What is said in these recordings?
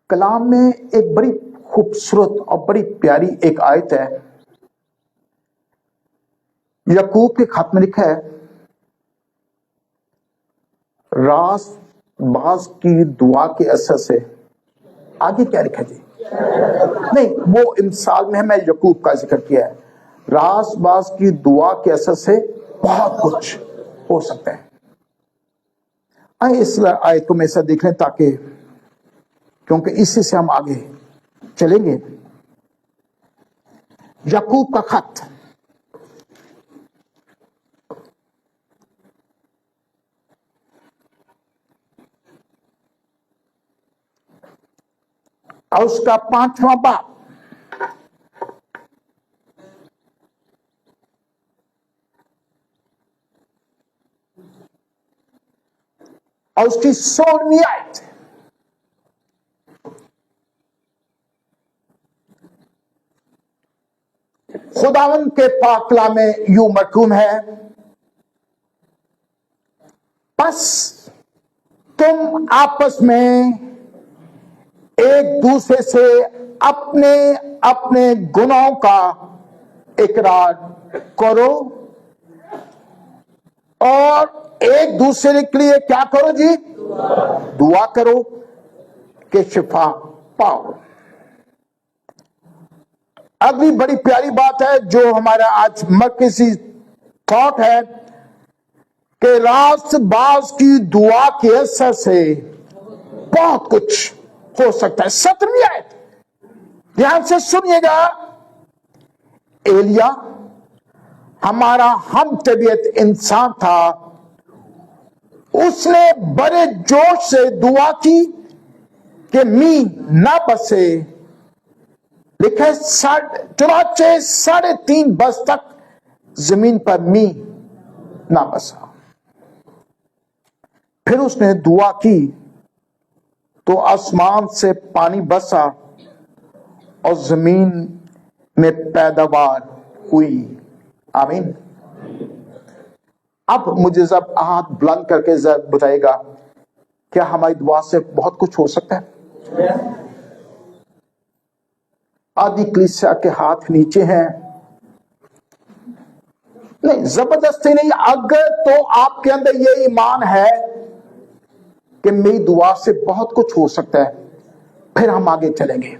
کلام میں ایک بڑی خوبصورت اور بڑی پیاری ایک آیت ہے، یعقوب کے خط میں لکھا ہے، راست باز کی دعا کے اثر سے، آگے کیا لکھا جی؟ نہیں، وہ مثال میں میں یعقوب کا ذکر کیا ہے، راست باز کی دعا کے اثر سے بہت کچھ ہو سکتا ہے۔ آئے اس آیت کو میں ایسا دیکھ لیں تاکہ، کیونکہ اسی سے ہم آگے چلیں گے۔ یعقوب کا خط اور اس کا 5واں باب اور اس کی 16ویں آیت، خداوند کے پاک کلام میں یوں مرکوم ہے، پس تم آپس میں ایک دوسرے سے اپنے اپنے گناہوں کا اقرار کرو اور ایک دوسرے کے لیے کیا کرو جی؟ دعا کرو کہ شفا پاؤ۔ اگلی بڑی پیاری بات ہے جو ہمارا آج مرکزی تھاٹ ہے کہ راست باز کی دعا کے اثر سے بہت کچھ ہو سکتا ہے۔ 17ویں آیت دھیان سے سنیے گا، ایلیا ہمارا ہم طبیعت انسان تھا، اس نے بڑے جوش سے دعا کی کہ می نہ بسے، لکھے چنانچہ 3.5 برس تک زمین پر می نہ بسا۔ پھر اس نے دعا کی تو آسمان سے پانی برسا اور زمین میں پیداوار ہوئی۔ آمین۔ اب مجھے ذرا ہاتھ بلند کر کے ذرا بتائے گا، کیا ہماری دعا سے بہت کچھ ہو سکتا ہے؟ آدھی کلیسیا کے ہاتھ نیچے ہیں، نہیں زبردستی نہیں، اگر تو آپ کے اندر یہ ایمان ہے کہ میری دعا سے بہت کچھ ہو سکتا ہے، پھر ہم آگے چلیں گے۔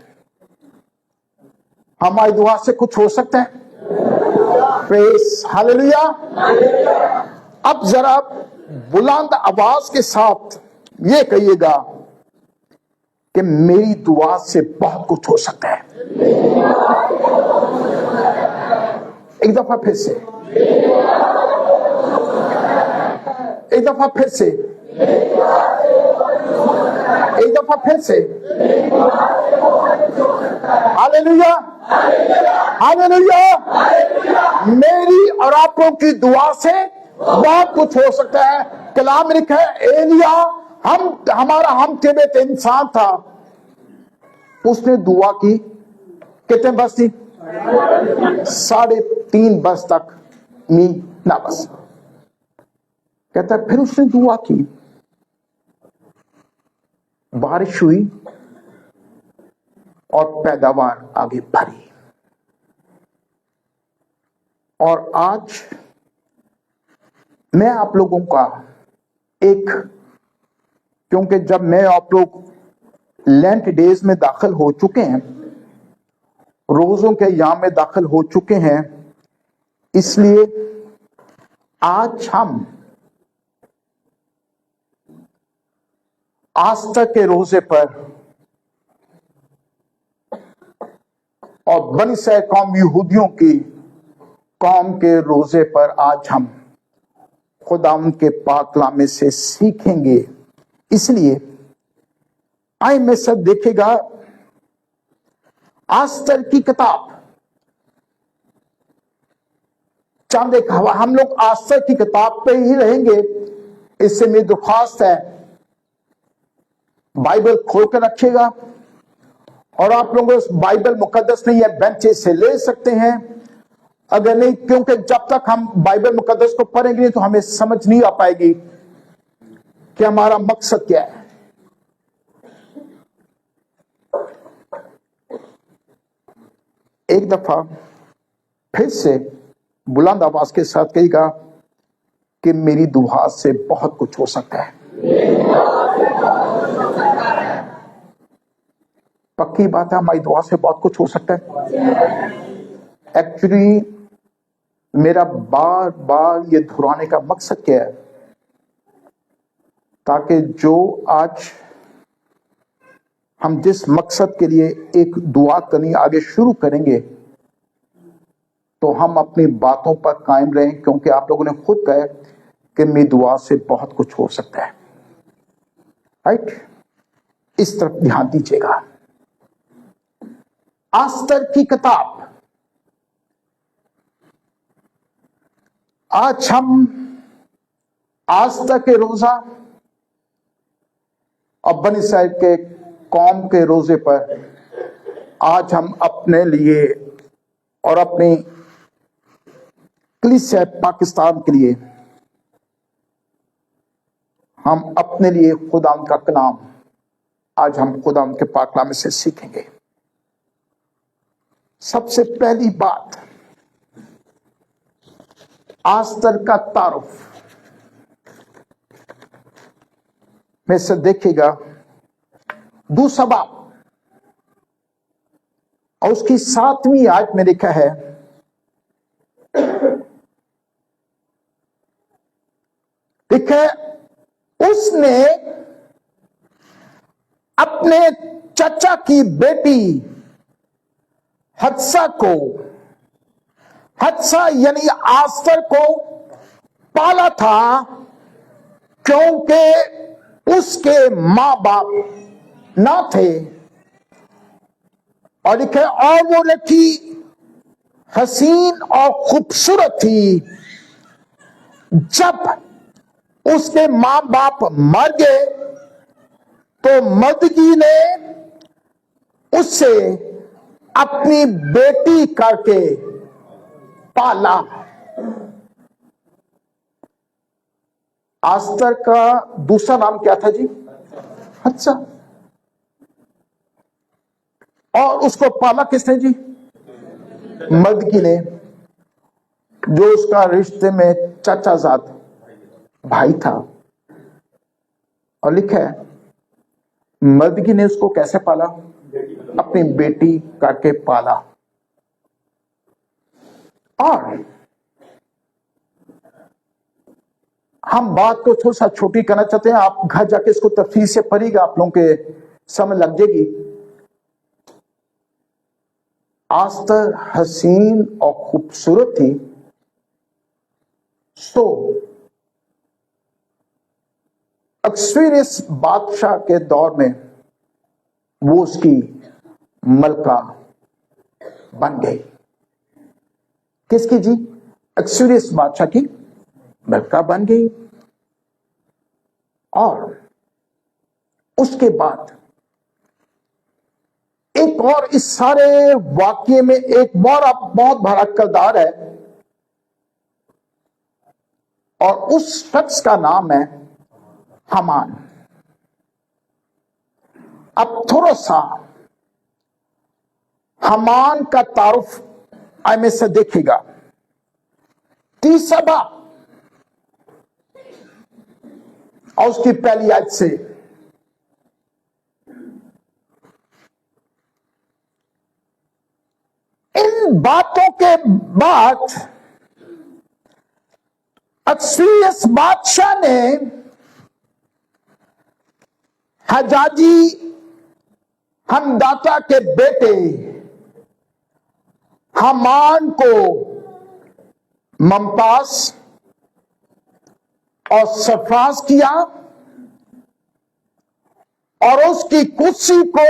ہماری دعا سے کچھ ہو سکتا ہے؟ پریز ہاللویا۔ اب ذرا بلند آواز کے ساتھ یہ کہیے گا کہ میری دعا سے بہت کچھ ہو سکتا ہے۔ ایک دفعہ پھر سے، ایک دفعہ پھر سے، ایک دفعہ پھر سے، ہاللویا ہاللویا۔ میری اور آپ لوگوں کی دعا سے بہت کچھ ہو سکتا ہے۔ کلام میں لکھا ہے، ایلیا ہمارا ہم طبیعت انسان تھا، اس نے دعا کی، کتنے برس تھی؟ 3.5 برس تک می نہ بس۔ کہتا ہے پھر اس نے دعا کی، بارش ہوئی اور پیداوار آگے بڑھی۔ اور آج میں آپ لوگوں کا ایک، کیونکہ جب میں آپ لوگ لینٹ ڈیز میں داخل ہو چکے ہیں، روزوں کے ایام میں داخل ہو چکے ہیں، اس لیے آج ہم آستہ کے روزے پر اور بنی اسرائیل قوم یہودیوں کی قوم کے روزے پر آج ہم خداوند کے پاک کلام میں سے سیکھیں گے۔ اس لیے آئے میں سب دیکھے گا، آستر کی کتاب، چاند ایک ہم لوگ آستر کی کتاب پہ ہی رہیں گے۔ اس سے میری درخواست ہے، بائبل کھول کر رکھیے گا، اور آپ لوگ بائبل مقدس نہیں ہے بینچ سے لے سکتے ہیں، اگر نہیں، کیونکہ جب تک ہم بائبل مقدس کو پڑھیں گے تو ہمیں سمجھ نہیں آ پائے گی کہ ہمارا مقصد کیا ہے۔ एक दफा फिर से बुलंद आवाज के साथ कहिएगा कि मेरी दुआ से बहुत कुछ हो सकता है। पक्की बात है, हमारी दुआ से बहुत कुछ हो सकता है। एक्चुअली मेरा बार बार ये दोहराने का मकसद क्या है, ताकि जो आज हम जिस मकसद के लिए एक दुआ करनी आगे शुरू करेंगे तो हम अपनी बातों पर कायम रहें, क्योंकि आप लोगों ने खुद कहा कि मेरी दुआ से बहुत कुछ हो सकता है। राइट, इस तरफ ध्यान दीजिएगा। आस्तर की किताब, आज हम आस्तर के रोजा और बनी इस्राइल के कौम के रोजे पर आज हम अपने लिए और अपनी कलीसिया पाकिस्तान के लिए हम अपने लिए खुदा का कलाम आज हम खुदा के पाक कलाम से सीखेंगे। सबसे पहली बात, आस्तर का तारुफ में से देखिएगा, दूसरा बाब और उसकी 7वीं आयत में लिखा है, उसने अपने चचा की बेटी हदसा यानी आस्तर को पाला था, क्योंकि उसके मां बाप ना थे। और लिखे, और वो लड़की हसीन और खूबसूरत थी। जब उसके मां बाप मर गए तो मर्दगी ने उससे अपनी बेटी करके पाला। आस्तर का दूसरा नाम क्या था जी? हदसा। और उसको पाला किसने जी? मर्दगी ने, जो उसका रिश्ते में चाचाजाद भाई था। और लिखा है, मर्दगी ने उसको कैसे पाला? अपनी बेटी करके पाला। और हम बात को थोड़ा सा छोटी करना चाहते हैं, आप घर जाके इसको तफसील से पढ़िएगा, आप लोगों के समझ लग जाएगी। आस्तर हसीन और खूबसूरत थी, सो अक्सवीरियस बादशाह के दौर में वो उसकी मलका बन गई। किसकी जी? अक्सवीरियस बादशाह की मलका बन गई। और उसके बाद एक और इस सारे वाक्य में एक बहुत बड़ा किरदार है, और उस शख्स का नाम है हामान। अब थोड़ा सा हामान का तारुफ आई में से देखिएगा। तीसरा बाब और उसकी पहली आयत से, इन बातों के बाद अक्सवीरियस बादशाह ने हजाजी हमदाता के बेटे हामान को मुमताज और सरफराज किया, और उसकी कुर्सी को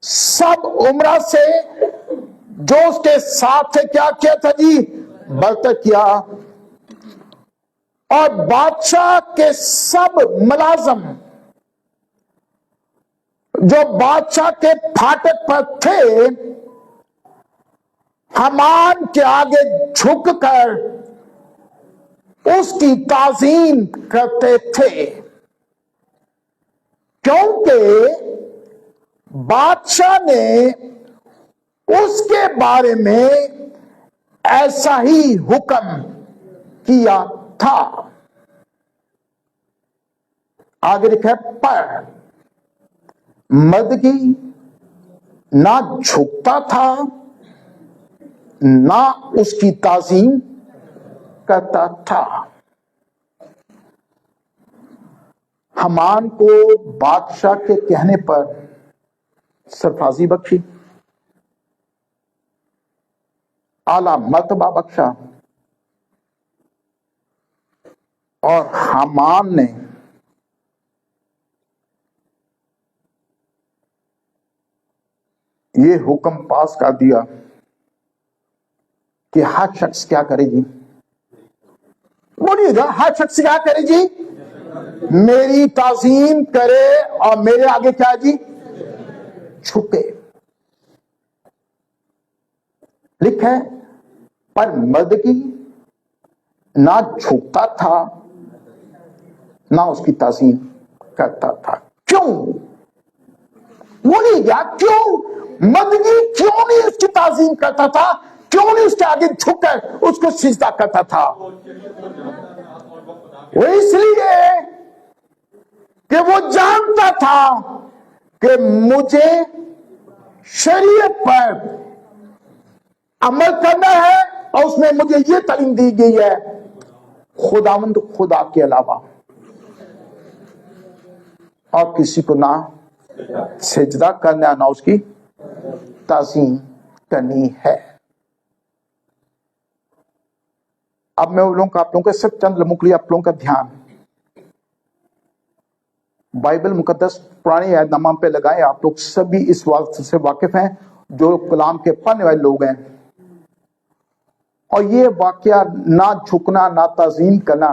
सब उमरा से जो उसके साथ थे क्या किया था जी? बरतर किया। और बादशाह के सब मुलाजम जो बादशाह के फाटक पर थे, हामान के आगे झुककर उसकी ताजीम करते थे, क्योंकि बादशाह ने اس کے بارے میں ایسا ہی حکم کیا تھا. آگے لکھا ہے پر مردگی نہ جھکتا تھا نہ اس کی تعظیم کرتا تھا. حمان کو بادشاہ کے کہنے پر سرفرازی بخشی، اعلی مرتبہ بخشا، اور حمان نے یہ حکم پاس کر دیا کہ ہر شخص کیا کرے جی؟ بولیے گا، ہر شخص کیا کرے جی؟ میری تعظیم کرے اور میرے آگے کیا جی؟ جھکے. لکھے پر مردگی نہ جھکتا تھا نہ اس کی تعظیم کرتا تھا. کیوں؟ بولیے گا کیوں؟ مردگی کیوں نہیں اس کی تعظیم کرتا تھا؟ کیوں نہیں اس کے آگے جھک کر اس کو سجدہ کرتا تھا؟ وہ اس لیے کہ وہ جانتا تھا کہ مجھے شریعت پر عمل کرنا ہے، اور اس میں مجھے یہ تعلیم دی گئی ہے خداوند خدا کے علاوہ اور کسی کو نہ سجدہ کرنا، نہ اس کی تعظیم کرنی ہے. اب میں آپ لوگوں کے صرف چند لمحوں کے لیے آپ لوگوں کا دھیان بائبل مقدس پرانے عہد نامہ پہ لگائیں. آپ لوگ سبھی اس بات سے واقف ہیں جو کلام کے پڑھنے والے لوگ ہیں، اور یہ واقعہ نہ جھکنا نہ تعظیم کرنا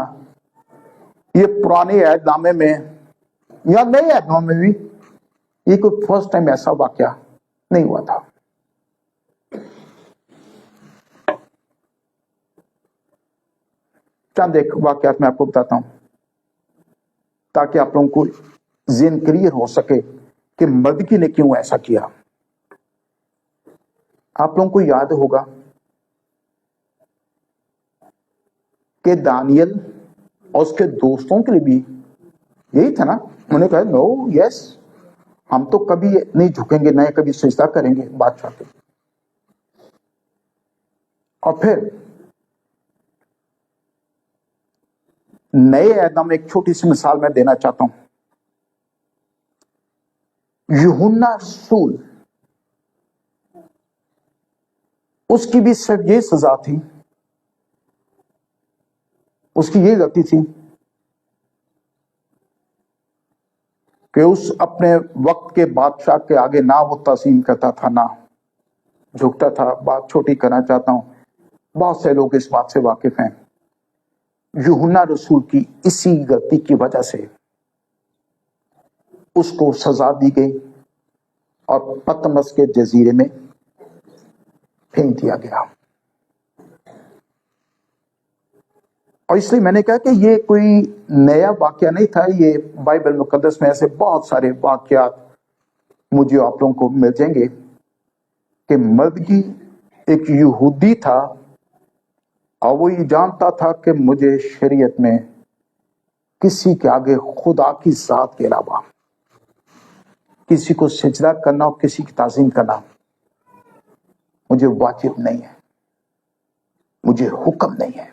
یہ پرانے عہد نامے میں یا نئے عہد نامے میں بھی یہ کوئی فرسٹ ٹائم ایسا واقعہ نہیں ہوا تھا. چند ایک واقعات میں آپ کو بتاتا ہوں تاکہ آپ لوگوں کو ذہن کلیئر ہو سکے کہ مردگی نے کیوں ایسا کیا. آپ لوگوں کو یاد ہوگا کہ دانیل اور اس کے دوستوں کے لیے بھی یہی تھا نا. انہوں نے کہا نو یس، ہم تو کبھی نہیں جھکیں گے، نہ کبھی سجدہ کریں گے بادشاہ کے. اور پھر نئے عہد میں ایک چھوٹی سی مثال میں دینا چاہتا ہوں. یوحنا رسول، اس کی بھی صرف یہ سزا تھی، اس کی یہ غلطی تھی کہ اس اپنے وقت کے بادشاہ کے آگے نہ وہ تعظیم کرتا تھا نہ جھکتا تھا. بات چھوٹی کرنا چاہتا ہوں، بہت سے لوگ اس بات سے واقف ہیں. یوحنا رسول کی اسی غلطی کی وجہ سے اس کو سزا دی گئی اور پتمس کے جزیرے میں پھینک دیا گیا. اور اس لیے میں نے کہا کہ یہ کوئی نیا واقعہ نہیں تھا. یہ بائبل مقدس میں ایسے بہت سارے واقعات مجھے آپ لوگوں کو مل جائیں گے کہ مردگی ایک یہودی تھا اور وہ یہ جانتا تھا کہ مجھے شریعت میں کسی کے آگے خدا کی ذات کے علاوہ کسی کو سجدہ کرنا اور کسی کی تعظیم کرنا مجھے واجب نہیں ہے، مجھے حکم نہیں ہے.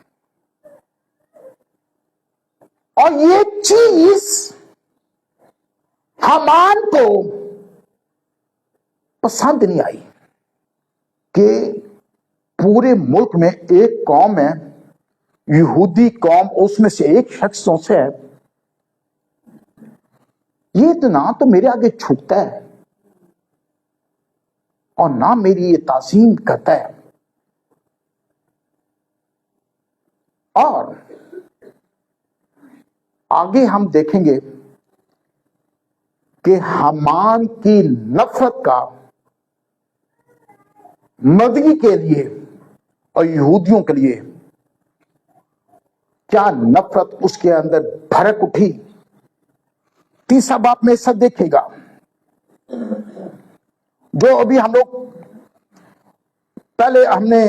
اور یہ چیز حمان کو پسند نہیں آئی کہ پورے ملک میں ایک قوم ہے، یہودی قوم، اس میں سے ایک شخصوں سے ہے، یہ تو نہ تو میرے آگے جھکتا ہے اور نہ میری یہ تعظیم کرتا ہے. اور آگے ہم دیکھیں گے کہ حمان کی نفرت کا مردگی کے لیے اور یہودیوں کے لیے کیا نفرت اس کے اندر بھڑک اٹھی. تیسرا باب میں ایسا دیکھے گا جو ابھی ہم لوگ پہلے ہم نے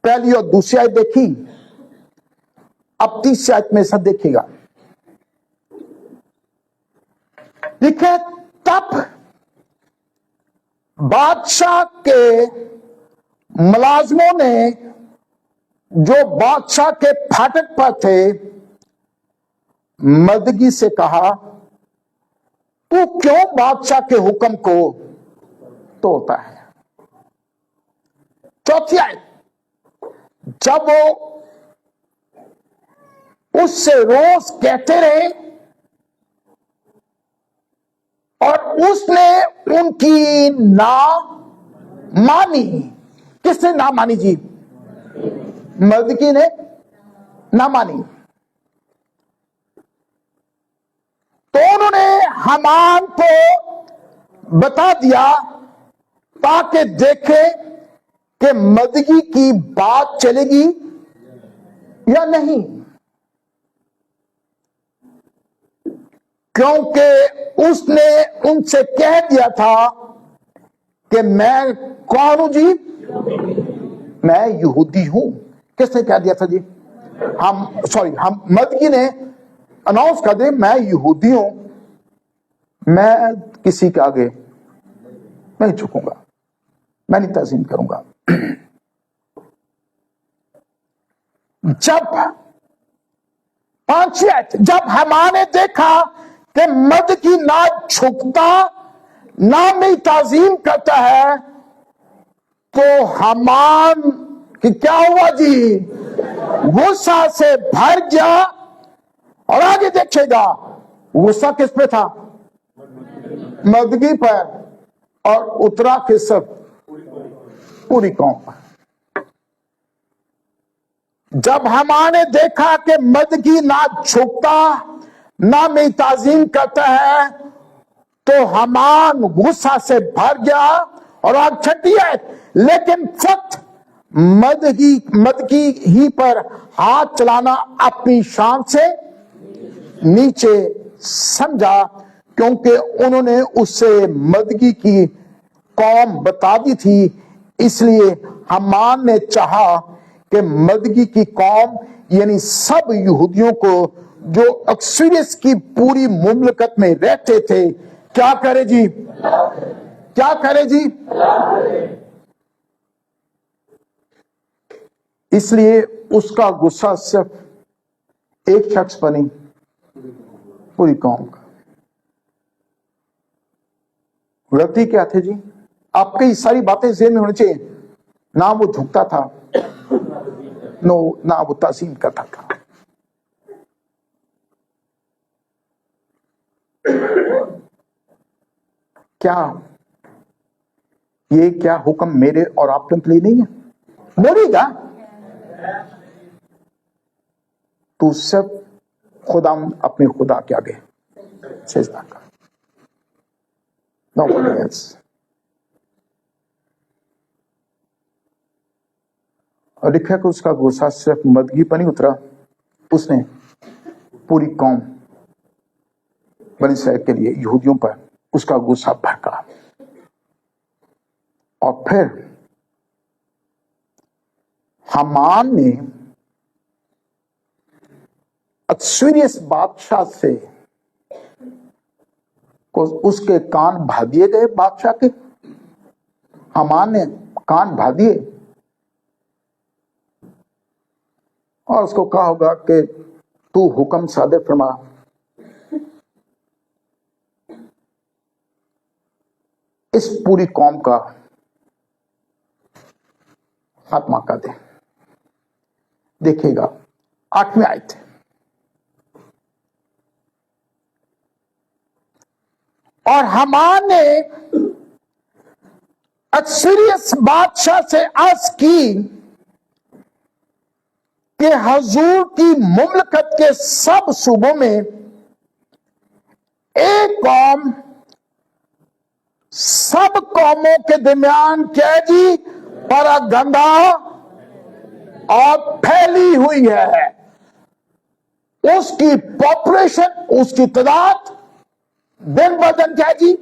پہلی اور دوسری آیت دیکھی، اب تیسری آیت میں سب دیکھے گا. لکھے تب بادشاہ کے ملازموں نے جو بادشاہ کے پھاٹک پر تھے مردگی سے کہا، تو کیوں بادشاہ کے حکم کو توڑتا ہے؟ چوتھی آیت، جب وہ اس سے روز کہتے رہے اور اس نے ان کی نہ مانی. کس نے نہ مانی جی؟ مردکی نے نہ مانی. تو انہوں نے حامان کو بتا دیا تاکہ دیکھے کہ مردگی کی بات چلے گی یا نہیں، کیونکہ اس نے ان سے کہہ دیا تھا کہ میں کون ہوں جی؟ میں یہودی ہوں. کس نے کہہ دیا تھا جی؟ ہم مردگی نے اناؤنس کر دے، میں یہودی ہوں، میں کسی کے آگے نہیں جھکوں گا، میں نہیں تعظیم کروں گا. جب پانچویں آیت، جب حامان نے دیکھا کہ مردکی نہ جھکتا نہ میری تعظیم کرتا ہے، تو حامان کہ کیا ہوا جی؟ غصہ سے بھر گیا. اور آگے دیکھے گا غصہ کس پہ تھا؟ مردگی پر، اور اترا کس سب؟ پوری قوم پر. جب حامان نے دیکھا کہ مردگی نہ جھکتا نہ میری تعظیم کرتا ہے، تو حامان غصہ سے بھر گیا. اور آج چھٹی ہے، لیکن فقط مردگی ہی پر ہاتھ چلانا اپنی شان سے نیچے سمجھا، کیونکہ انہوں نے اس سے مردگی کی قوم بتا دی تھی. اس لیے حامان نے چاہا کہ مردگی کی قوم یعنی سب یہودیوں کو جو اکثریت کی پوری مملکت میں رہتے تھے کیا کرے جی؟ کیا کرے جی؟ اس لیے اس کا غصہ صرف ایک شخص پر نہیں، پوری قوم کا. غلطی کیا تھے جی؟ آپ کی ساری باتیں ذہن میں ہونی چاہیے. نہ وہ جھکتا تھا، نہ وہ تعظیم کرتا تھا. کیا حکم میرے اور آپ کے لیے نہیں ہے؟ بولیے گا تو سب خدا اپنے خدا کے آگے سجدہ کر. Nobody else. اور لکھا کہ اس کا غصہ صرف مردگی پر نہیں اترا، اس نے پوری قوم بنی اسرائیل کے لیے یہودیوں پر اس کا غصہ بھڑکا. اور پھر حامان نے اکثریت بادشاہ سے اس کے کان بھا دیے گئے. بادشاہ کے حامان نے کان بھا دیے اور اس کو کہا ہوگا کہ تو حکم صادر فرما. اس پوری قوم کا خاتمہ کر دے. دیکھے گا 8ویں آیت، اور حامان نے اکثریت بادشاہ سے عرض کی کہ حضور کی مملکت کے سب صوبوں میں ایک قوم سب قوموں کے درمیان کیا جی؟ پراگندہ اور پھیلی ہوئی ہے. اس کی پاپولیشن، اس کی تعداد دن بدن کیا جی؟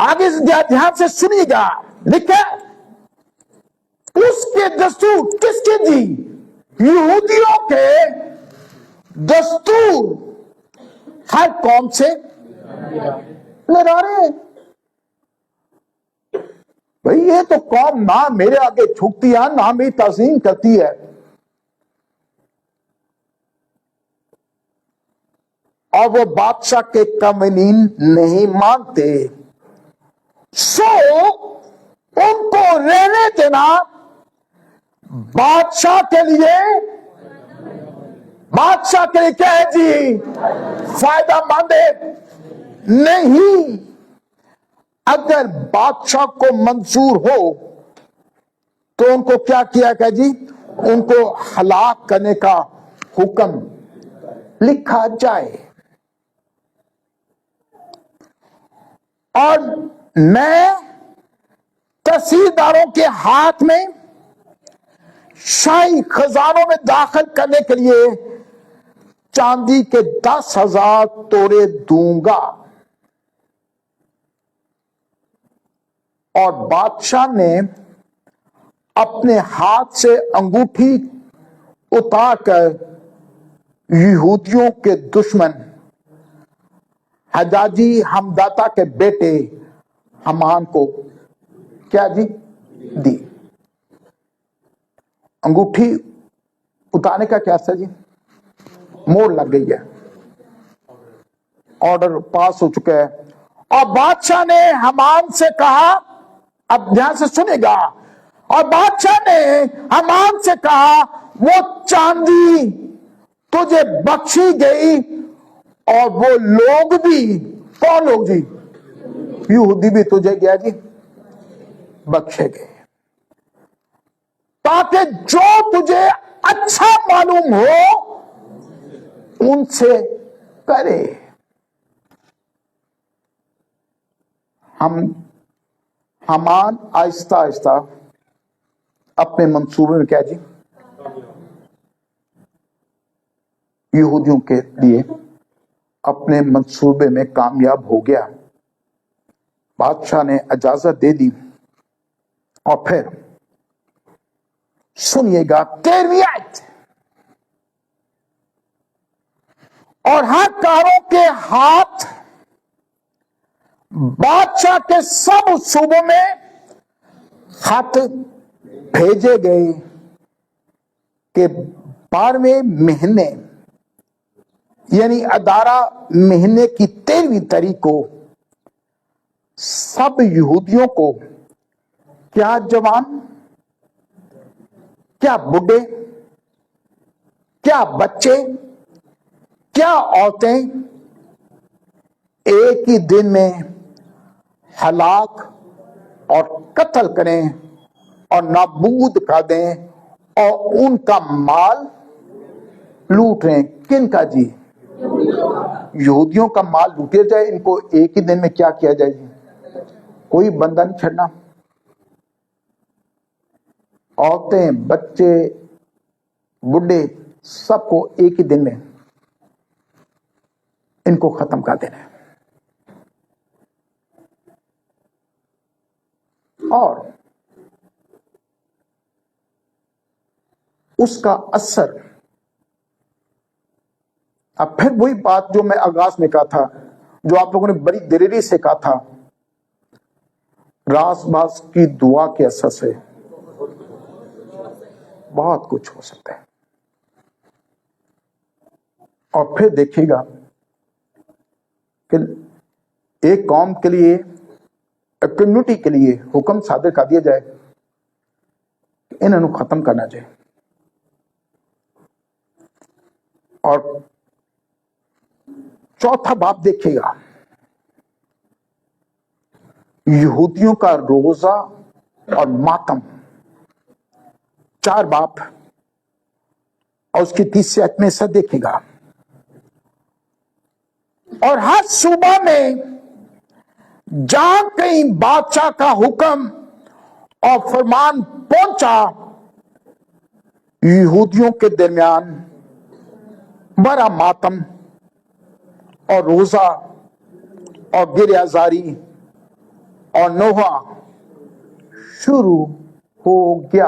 आगे ध्यान से सुनिएगा, लिखा उसके दस्तूर किसके जी? यहूदियों के दस्तूर हर कौम से निरारे। भाई ये तो कौम ना मेरे आगे झुकती है, ना मेरी ताज़ीम करती है, और वो बादशाह के कवानीन नहीं मानते, सो उनको रहने देना बादशाह के लिए क्या है जी? फायदा मंद है नहीं। अगर बादशाह को मंजूर हो तो उनको क्या किया गया जी? उनको हलाक करने का हुक्म लिखा जाए। और मैं तहसीलदारों के हाथ में शाही खजानों में दाखिल करने के लिए चांदी के 10,000 तोड़े दूंगा। और बादशाह ने अपने हाथ से अंगूठी उतारकर यहूदियों के दुश्मन हजाजी हमदाता के बेटे हमान को क्या जी? दी। अंगूठी उतारने का क्या है जी? मोड़ लग गई है, ऑर्डर पास हो चुका है। और बादशाह ने हमान से कहा, अब ध्यान से सुनेगा, और बादशाह ने हमान से कहा वो चांदी तुझे बख्शी गई और वो लोग भी, कौन लोग जी? यहूदी भी तुझे क्या जी? बख्शे गए, ताकि जो तुझे अच्छा मालूम हो उनसे करे। हमान आहिस्ता आहिस्ता अपने मंसूबे में क्या जी? यहूदियों के लिए अपने मंसूबे में कामयाब हो गया। बादशाह ने इजाजत दे दी। और फिर सुनिएगा 13वीं आयत, और हर कारों के हाथ बादशाह के सब सूबों में खत भेजे गए कि 12वें महीने यानी अदारा महीने की 13वीं तारीख को सब यहूदियों को, क्या जवान, क्या बुढ़े, क्या बच्चे, क्या औरतें, एक ही दिन में हलाक और कत्ल करें और नाबूद कर दें और उनका माल लूट रहे। किन का जी? यहूदियों का माल लूटे जाए। इनको एक ही दिन में क्या किया जाए जी? कोई बंदा नहीं छड़ना। औरतें, बच्चे, बुढ़े, सबको एक ही दिन में इनको खत्म कर देना है। और उसका असर, अब फिर वही बात जो मैं आगाज में कहा था, जो आप लोगों ने बड़ी देरी से कहा था, रासबास की दुआ के असर से बहुत कुछ हो सकता है। और फिर देखिएगा कि एक कौम के लिए, एक कम्युनिटी के लिए हुक्म सादर कर दिया जाए कि इन्होंने खत्म करना चाहिए। और चौथा बाप देखिएगा, यहूदियों का रोजा और मातम, 4 बाप, और उसकी 30 आयत में ऐसा देखेगा। और हर सूबा में जहां कहीं बादशाह का हुक्म और फरमान पहुंचा, यहूदियों के दरमियान बड़ा मातम और रोजा और गिरयाजारी और नोहा शुरू हो गया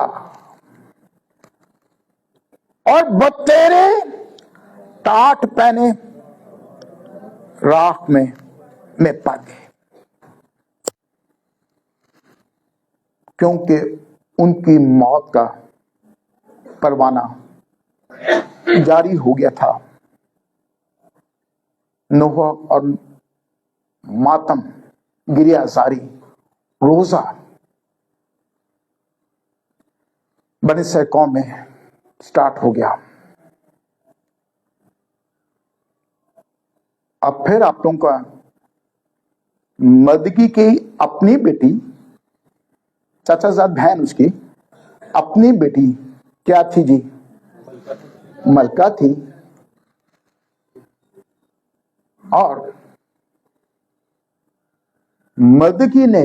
और बतेरे टाट पहने राख में पड़ गए, क्योंकि उनकी मौत का परवाना जारी हो गया था। नोहा और मातम, गिरियाजारी, रोजा बनी इसराइल कौम में स्टार्ट हो गया। अब फिर आप लोगों का मदगी की अपनी बेटी, चाचाजाद बहन उसकी अपनी बेटी क्या थी जी? मलका थी। और मदगी ने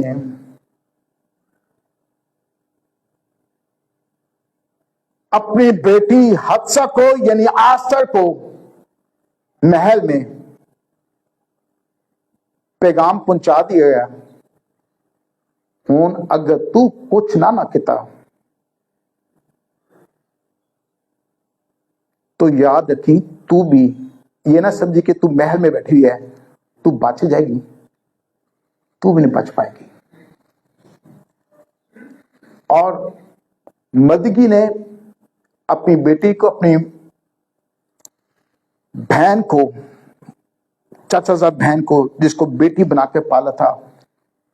अपनी बेटी हत्सा को यानी आस्तर को महल में पैगाम पहुंचा दिया गया, हूं अगर तू कुछ ना किता तो याद रखी, तू भी ये ना समझी कि तू महल में बैठी हुई है, तू बच जाएगी, तू भी नहीं बच पाएगी। और मदगी ने अपनी बेटी को, अपनी बहन को, चाचाजाद बहन को, जिसको बेटी बना के पाला था,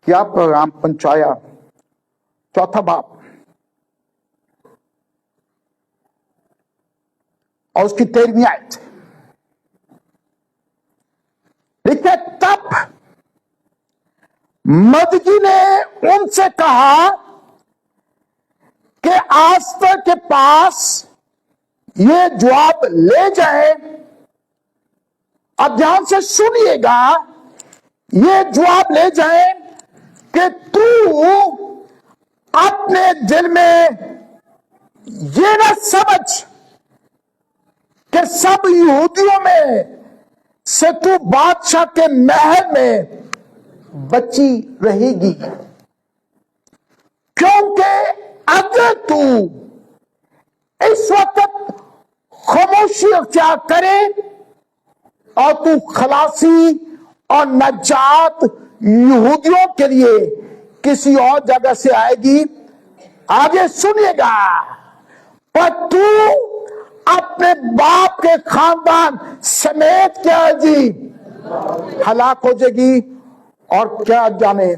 क्या पैगाम पहुंचाया? चौथा बाप और उसकी 13वीं आयत लिखे, तब मदगी ने उनसे कहा कि आस्तर के पास ये जवाब ले जाए। अब ध्यान से सुनिएगा, ये जवाब ले जाए कि तू अपने दिल में ये ना समझ कि सब यहूदियों में से तू बादशाह के महल में बची रहेगी, क्योंकि अगर तू इस वक्त खामोशी अख्तियार करे और तू खलासी और नजात यहूदियों के लिए किसी और जगह से आएगी, आगे सुनिएगा, पर तू अपने बाप के खानदान समेत क्या जी हलाक हो जाएगी। और क्या जाने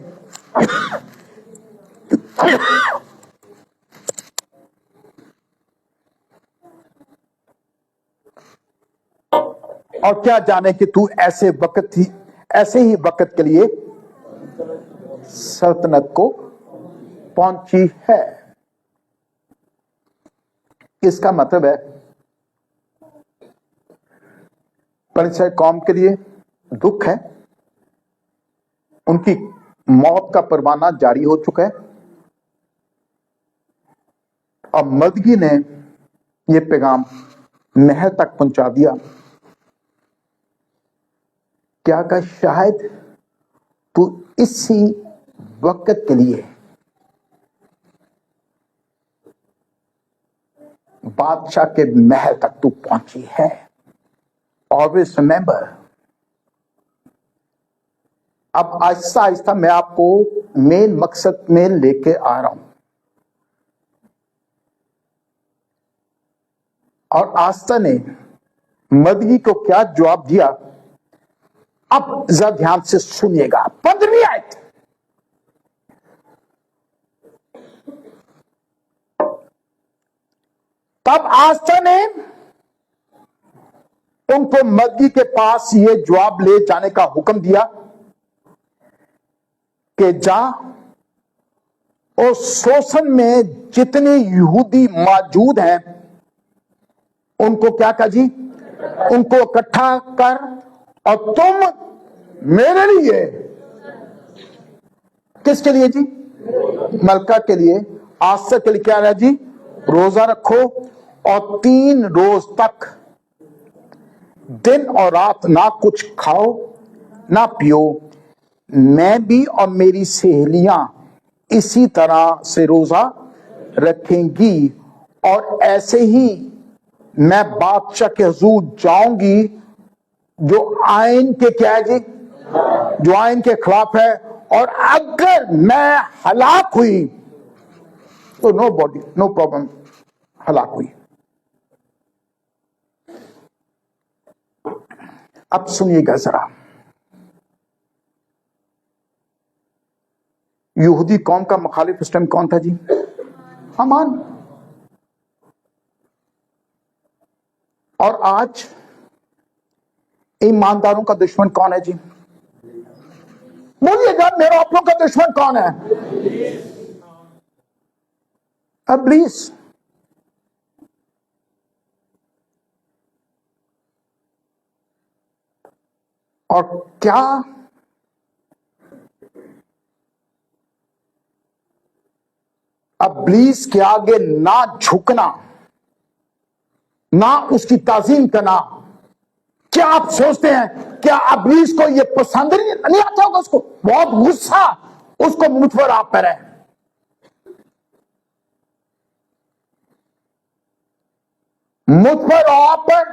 और क्या जाने कि तू ऐसे ही वक्त के लिए सल्तनत को पहुंची है। इसका मतलब है परिचय कौम के लिए दुख है, उनकी मौत का परवाना जारी हो चुका है। अब मदगी ने यह पैगाम महल तक पहुंचा दिया। क्या का शायद तू इसी वक्त के लिए बादशाह के महल तक तू पहुंची है। ऑलवेज रिमेंबर, अब आहिस्ता आहिस्ता मैं आपको मेन मकसद में लेके आ रहा हूं। और आस्था ने मदगी को क्या जवाब दिया, अब जरा ध्यान से सुनिएगा। 15वीं आयत, तब आस्था ने उनको मदगी के पास ये जवाब ले जाने का हुक्म दिया कि जा और शोषण में जितने यहूदी मौजूद हैं उनको क्या कहा जी, उनको इकट्ठा कर और तुम मेरे लिए, किसके लिए जी, मलका के लिए, आस्था के लिए क्या रहा जी, रोजा रखो और 3 रोज तक दिन और रात ना कुछ खाओ ना पियो, میں بھی اور میری سہیلیاں اسی طرح سے روزہ رکھیں گی، اور ایسے ہی میں بادشاہ کے حضور جاؤں گی جو آئین کے کیا ہے جی، جو آئین کے خلاف ہے، اور اگر میں ہلاک ہوئی تو نو باڈی نو پرابلم، ہلاک ہوئی۔ اب سنیے گا ذرا، یہودی قوم کا مخالف اس ٹائم کون تھا جی؟ حمان۔ اور آج ایمانداروں کا دشمن کون ہے جی؟ بولیے گا میرا اپنوں کا دشمن کون ہے؟ ابلیس۔ اور کیا ابلیس کے آگے نہ جھکنا، نہ اس کی تعظیم کرنا، کیا آپ سوچتے ہیں کیا ابلیس کو یہ پسند نہیں آتا ہوگا؟ اس کو بہت غصہ اس کو مجھ پر آپ پر ہے۔ مجھ پر آپ پر،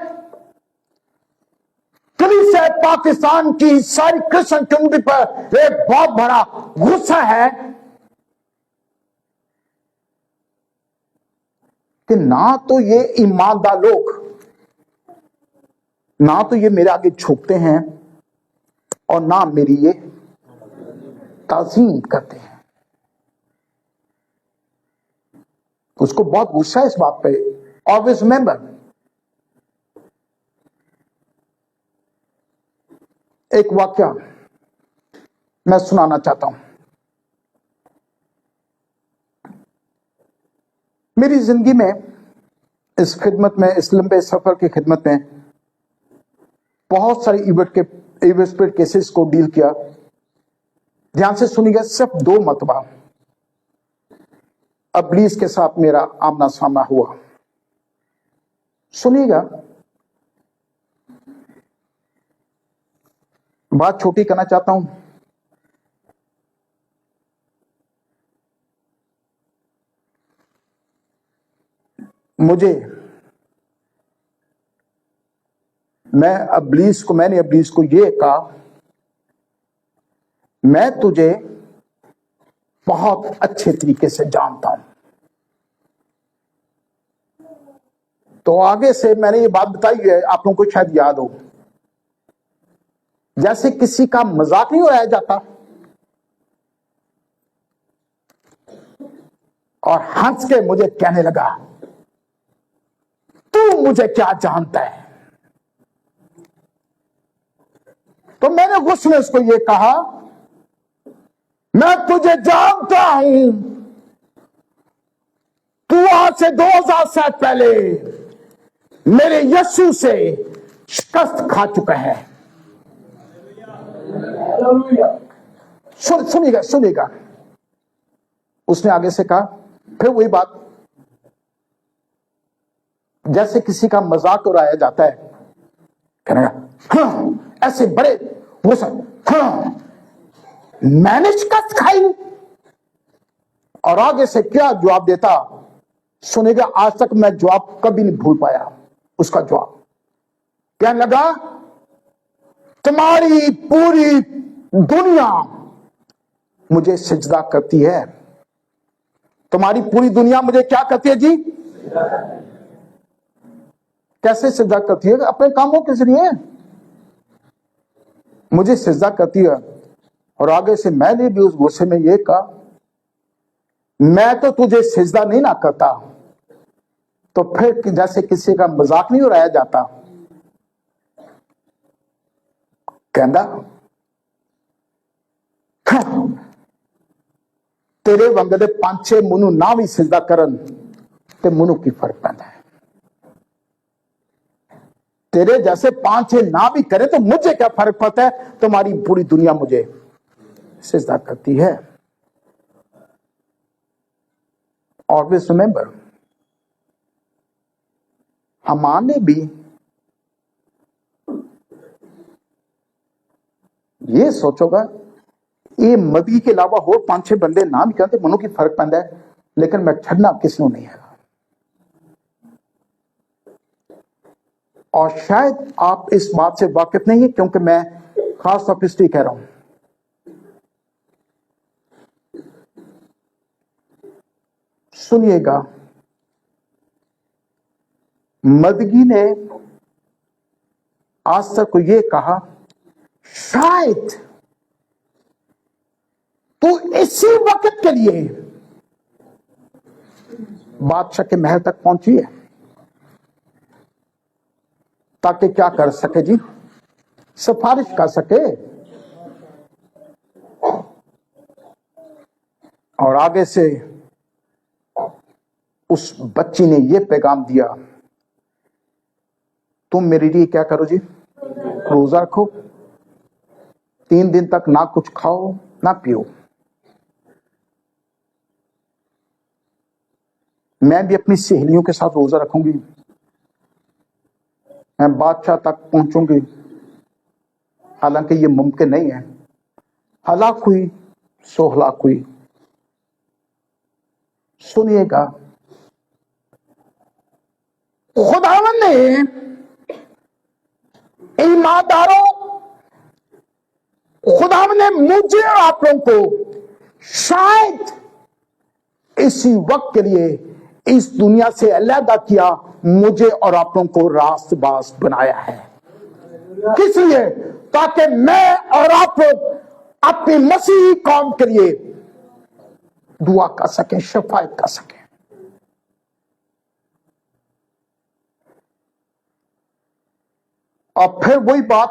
کلیسیا پاکستان کی ساری کرسچن کمیونٹی پر ایک بہت بڑا غصہ ہے کہ نہ تو یہ ایماندار لوگ، نہ تو یہ میرے آگے جھکتے ہیں، اور نہ میری یہ تعظیم کرتے ہیں۔ اس کو بہت غصہ ہے اس بات پہ۔ آلویز ریمبر، ایک واقعہ میں سنانا چاہتا ہوں۔ میری زندگی میں اس خدمت میں، اس لمبے سفر کی خدمت میں بہت سارے ایول اسپرٹ کیسز کو ڈیل کیا۔ دھیان سے سنیے گا، صرف 2 مرتبہ ابلیس کے ساتھ میرا آمنا سامنا ہوا۔ سنیے گا، بات چھوٹی کرنا چاہتا ہوں۔ میں نے ابلیس کو یہ کہا، میں تجھے بہت اچھے طریقے سے جانتا ہوں۔ تو آگے سے میں نے یہ بات بتائی ہے، آپ لوگوں کو شاید یاد ہو، جیسے کسی کا مذاق نہیں اڑایا جاتا اور ہنس کے مجھے کہنے لگا تو مجھے کیا جانتا ہے؟ تو میں نے غصے میں اس کو یہ کہا، میں تجھے جانتا ہوں، تو آج سے 2000 سال پہلے میرے یسوع سے شکست کھا چکا ہے۔ سنیے گا، اس نے آگے سے کہا، پھر وہی بات، جیسے کسی کا مذاق اڑایا جاتا ہے، کہنے گا ہاں ایسے بڑے وہ سب، ہاں میں نے شکست کھائی، اور آگے سے کیا جواب دیتا سنے گا۔ آج تک میں جواب کبھی نہیں بھول پایا اس کا جواب۔ کہنے لگا تمہاری پوری دنیا مجھے سجدہ کرتی ہے۔ تمہاری پوری دنیا مجھے کیا کرتی ہے جی؟ کیسے سجدہ کرتی ہے؟ اپنے کاموں کے ذریعے مجھے سجدہ کرتی ہے۔ اور آگے سے میں نے بھی اس غصے میں یہ کہا، میں تو تجھے سجدہ نہیں نہ کرتا، تو پھر جیسے کسی کا مذاق نہیں اڑایا جاتا، کہندا تیرے وانگے 5-6 منو نہ بھی سجدہ کرن تے منو کی فرق پیندا ہے، تیرے جیسے 5-6 نہ بھی کرے تو مجھے کیا فرق پڑتا ہے؟ تمہاری پوری دنیا مجھے سجدہ کرتی ہے۔ Always remember، حمان نے بھی یہ سوچو گا یہ مدگی کے علاوہ اور 5-6 بندے نام کہتے منوں کی فرق پہنتا ہے، لیکن میں چھڑنا کس نو نہیں ہے. اور شاید آپ اس بات سے واقف نہیں ہیں کیونکہ میں خاص طور پر اس لیے کہہ رہا ہوں. سنیے گا، مدگی نے آج تک کو یہ کہا شاید تو اسی وقت کے لیے بادشاہ کے محل تک پہنچی ہے تاکہ کیا کر سکے جی، سفارش کر سکے. اور آگے سے اس بچی نے یہ پیغام دیا، تم میرے لیے کیا کرو جی، روزہ رکھو، 3 دن تک نہ کچھ کھاؤ نہ پیو. میں بھی اپنی سہیلیوں کے ساتھ روزہ رکھوں گی، میں بادشاہ تک پہنچوں گی. حالانکہ یہ ممکن نہیں ہے. ہلاک ہوئی سو ہلاک ہوئی. سنیے گا، خداوند نے ایمانداروں، خداوند نے مجھے اور آپ لوگوں کو شاید اسی وقت کے لیے اس دنیا سے علیحدہ کیا، مجھے اور آپ لوگوں کو راست باز بنایا ہے. کس لیے؟ تاکہ میں اور آپ لوگ اپنی مسیحی قوم کے لیے دعا کر سکیں، شفاعت کر سکیں. اور پھر وہی بات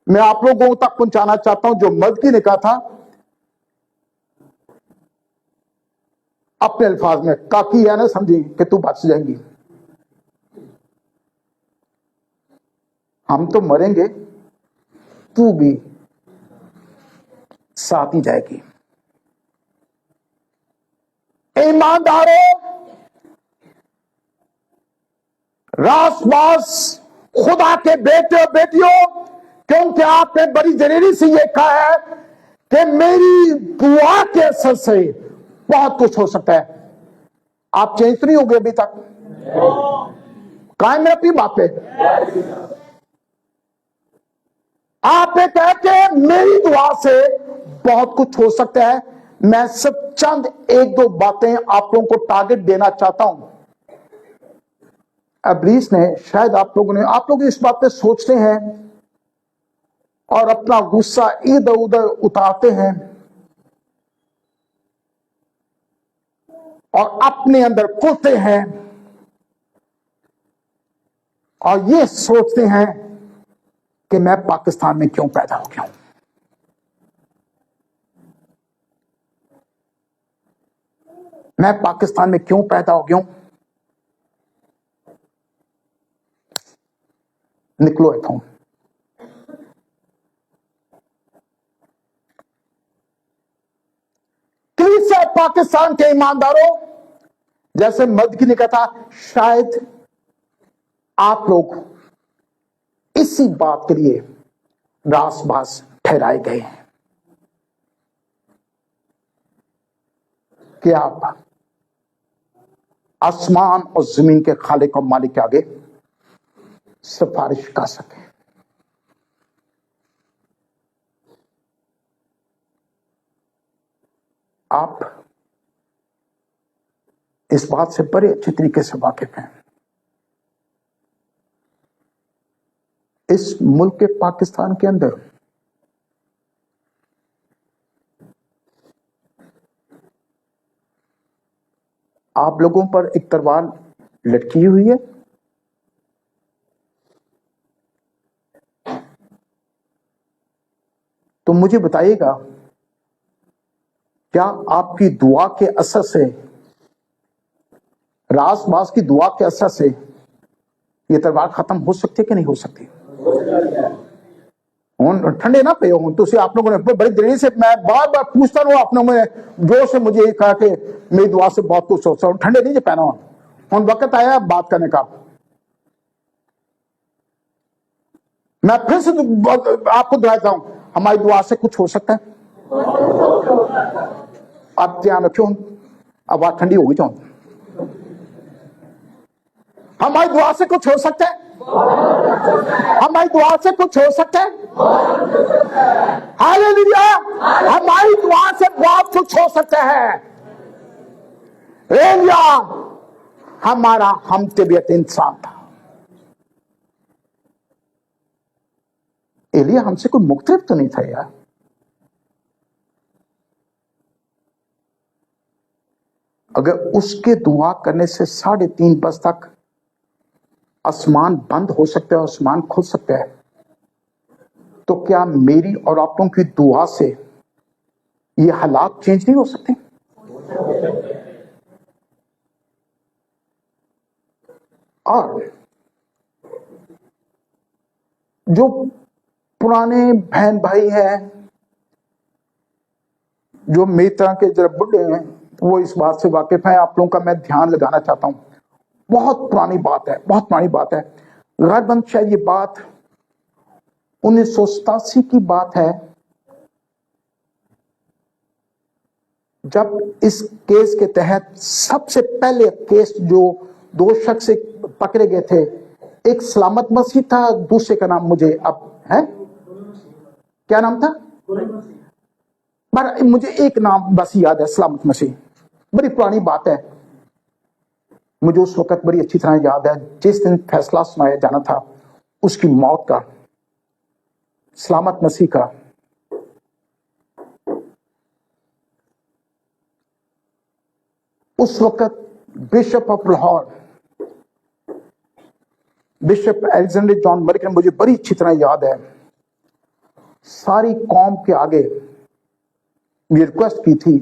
میں آپ لوگوں تک پہنچانا چاہتا ہوں جو مدگی نے کہا تھا اپنے الفاظ میں، کاکی ہے نا سمجھی کہ تو بچ جائیں گی، ہم تو مریں گے، تو بھی ساتھ ہی جائے گی. ایمانداروں، راس باس خدا کے بیٹے اور بیٹیوں، کیونکہ آپ نے بڑی دلیری سے یہ کہا ہے کہ میری دعا کے اثر سے بہت کچھ ہو سکتا ہے. آپ چینج نہیں ہو گئے ابھی تک؟ قائم ہے اپنی بات پہ؟ آپ نے کہا کہ میری دعا سے بہت کچھ ہو سکتا ہے. میں صرف چند 1-2 باتیں آپ لوگوں کو ٹارگٹ دینا چاہتا ہوں. ابلیس نے شاید آپ لوگ اس بات پہ سوچتے ہیں اور اپنا غصہ ادھر ادھر اتارتے ہیں اور اپنے اندر کھلتے ہیں اور یہ سوچتے ہیں کہ میں پاکستان میں کیوں پیدا ہو گیا ہوں. میں پاکستان میں کیوں پیدا ہو گیا ہوں. نکلو اتوں. کلیسیا پاکستان کے ایمانداروں، جیسے مدگی نے کہا تھا، شاید آپ لوگ اسی بات کے لیے راس باس ٹھہرائے گئے ہیں کہ آپ آسمان اور زمین کے خالق اور مالک کے آگے سفارش کر سکیں. آپ اس بات سے بڑے اچھے طریقے سے واقف ہیں. اس ملک پاکستان کے اندر آپ لوگوں پر ایک تلوار لٹکی ہوئی ہے. تو مجھے بتائیے گا، کیا آپ کی دعا کے اثر سے، راس باس کی دعا کے اثر سے یہ تلوار ختم ہو سکتی ہے کہ نہیں ہو سکتی؟ ٹھنڈے نہ پہ ہوں تو آپ لوگوں نے بڑی دیر سے، میں بار بار پوچھتا رہا آپ لوگوں نے جو سے مجھے یہ کہا کہ میری دعا سے بہت کچھ سوچتا ہوں. ٹھنڈے نہیں جو پہنا ہوں، وقت آیا بات کرنے کا. میں پھر سے آپ کو دہراتا ہوں، ہماری دعا سے کچھ ہو سکتا ہے. आप ध्यान रखियो, आवाज ठंडी होगी तो हमारी दुआ से कुछ हो सकता है, हमारी दुआ से कुछ हो सकता है। हालेलुया, हमारी दुआ से बहुत कुछ हो सकता है। एलिया हमारा हम तबीयत इंसान था। एलिया हमसे कोई मुख्तलिफ तो नहीं था यार। अगर उसके दुआ करने से 3:30 बजे तक आसमान बंद हो सकता है, आसमान खुल सकता है, तो क्या मेरी और आप लोगों की दुआ से ये हालात चेंज नहीं हो सकते? और जो पुराने बहन भाई हैं, जो मेरी तरह के जरा बुढ़े हैं, वो इस बात से वाकिफ है। आप लोगों का मैं ध्यान लगाना चाहता हूं। बहुत पुरानी बात है, बहुत पुरानी बात है। गैरबंद शायद ये बात 1987 की बात है, जब इस केस के तहत सबसे पहले केस जो 2 शख्स पकड़े गए थे, एक सलामत मसीह था, दूसरे का नाम मुझे अब है, क्या नाम था? पर मुझे एक नाम बस याद है, सलामत मसीह। बड़ी पुरानी बात है, मुझे उस वक्त बड़ी अच्छी तरह याद है, जिस दिन फैसला सुनाया जाना था उसकी मौत का, सलामत मसीह का। उस वक्त bishop of Lahore, bishop Alexander John Malik, मुझे बड़ी अच्छी तरह याद है, सारी कौम के आगे ये रिक्वेस्ट की थी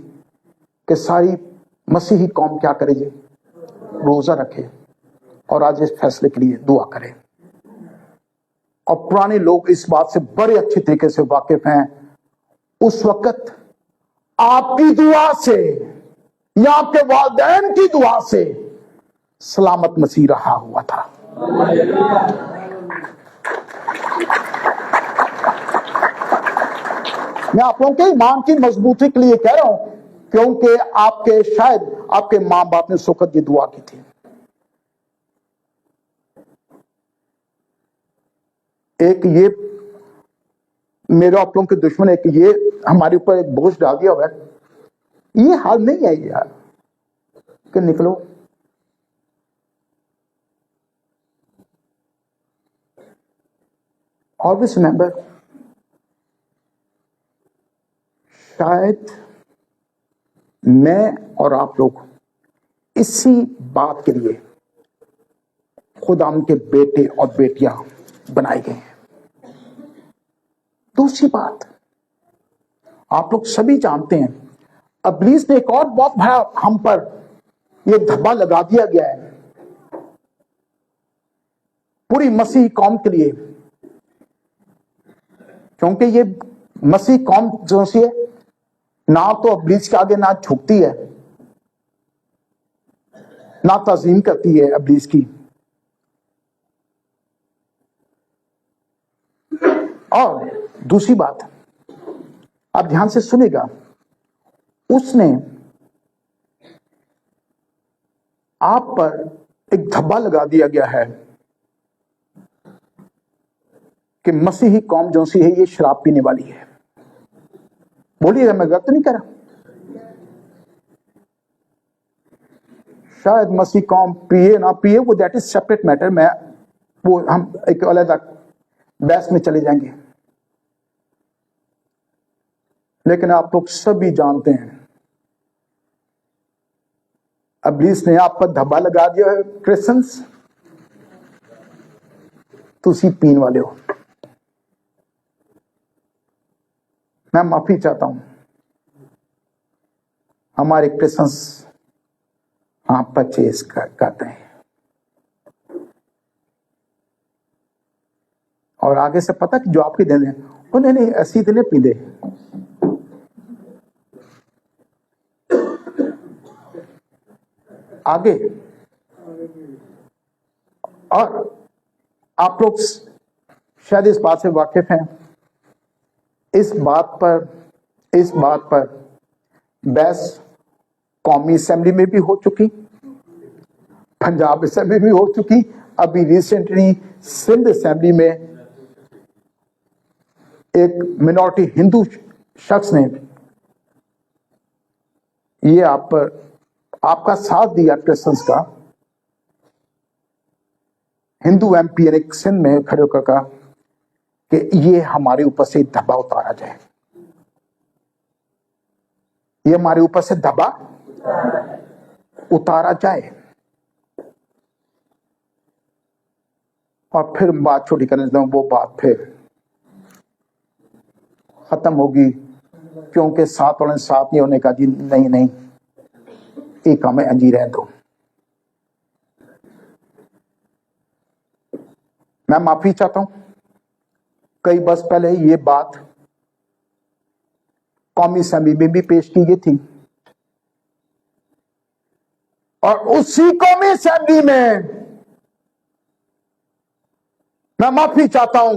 कि सारी मसीही कौम क्या करे जी, रोजा रखे और आज इस फैसले के लिए दुआ करें। और पुराने लोग इस बात से बड़े अच्छे तरीके से वाकिफ हैं। उस वक्त आपकी दुआ से या आपके वालिदैन की दुआ से सलामत मसीह रहा हुआ था। मैं आप लोगों के ईमान की मजबूती के लिए कह रहा हूं, क्योंकि आपके शायद आपके मां बाप ने सुकत की दुआ की थी। एक ये मेरे आप लोगों के दुश्मन, एक ये हमारे ऊपर एक बोझ डाल दिया हुआ है। ये हाल नहीं है यार कि निकलो। ऑलवेज रिमेंबर, शायद मैं और आप लोग इसी बात के लिए खुदा के बेटे और बेटियां बनाए गए हैं। दूसरी बात, आप लोग सभी जानते हैं, इब्लीस ने एक और बहुत बड़ा हम पर यह धब्बा लगा दिया गया है पूरी मसीह कौम के लिए, क्योंकि ये मसीह कौम जो सी है ना तो इब्लीस के आगे ना झुकती है, ना ताजीम करती है इब्लीस की। और दूसरी बात, आप ध्यान से सुनेगा, उसने आप पर एक धब्बा लगा दिया गया है कि मसीही कौम जो सी है ये शराब पीने वाली है। बोलिएगा, मैं गलत नहीं कर रहा। शायद मसीह कौम पिए ना पिए, वो दैट इज सेपरेट मैटर। मैं वो हम एक अलग बहस में चले जाएंगे। लेकिन आप लोग सभी जानते हैं इब्लीस ने आप पर धब्बा लगा दिया है। क्रिश्चियंस, तुसी पीन वाले हो। मैं माफी चाहता हूं, हमारे क्रिश्चियंस आप परचेज करते हैं और आगे से पता कि जो आपके देने उन्हें नहीं ऐसी इतने पीले। आगे और आप लोग शायद इस बात से वाकिफ हैं, इस बात पर इस बात पर बहस कौमी असेंबली में भी हो चुकी, पंजाब असेंबली में हो चुकी, अभी रिसेंटली सिंध असेंबली में एक मिनॉरिटी हिंदू शख्स ने ये आपका साथ दिया क्रिश्चियंस का। हिंदू एमपी ने सिंध में खड़े होकर कहा कि ये हमारे ऊपर से धब्बा उतारा जाए, ये हमारे ऊपर से धब्बा उतारा जाए। और फिर बात छोटी करने से वो बात फिर खत्म होगी, क्योंकि साथ वाले साथ नहीं होने का जी, नहीं नहीं, एक हमें अंजी रह दो। मैं माफी चाहता हूं, कई बरस पहले ये बात कौमी असेंबली में भी पेश की गई थी, और उसी कौमी असेंबली में मैं माफी चाहता हूं,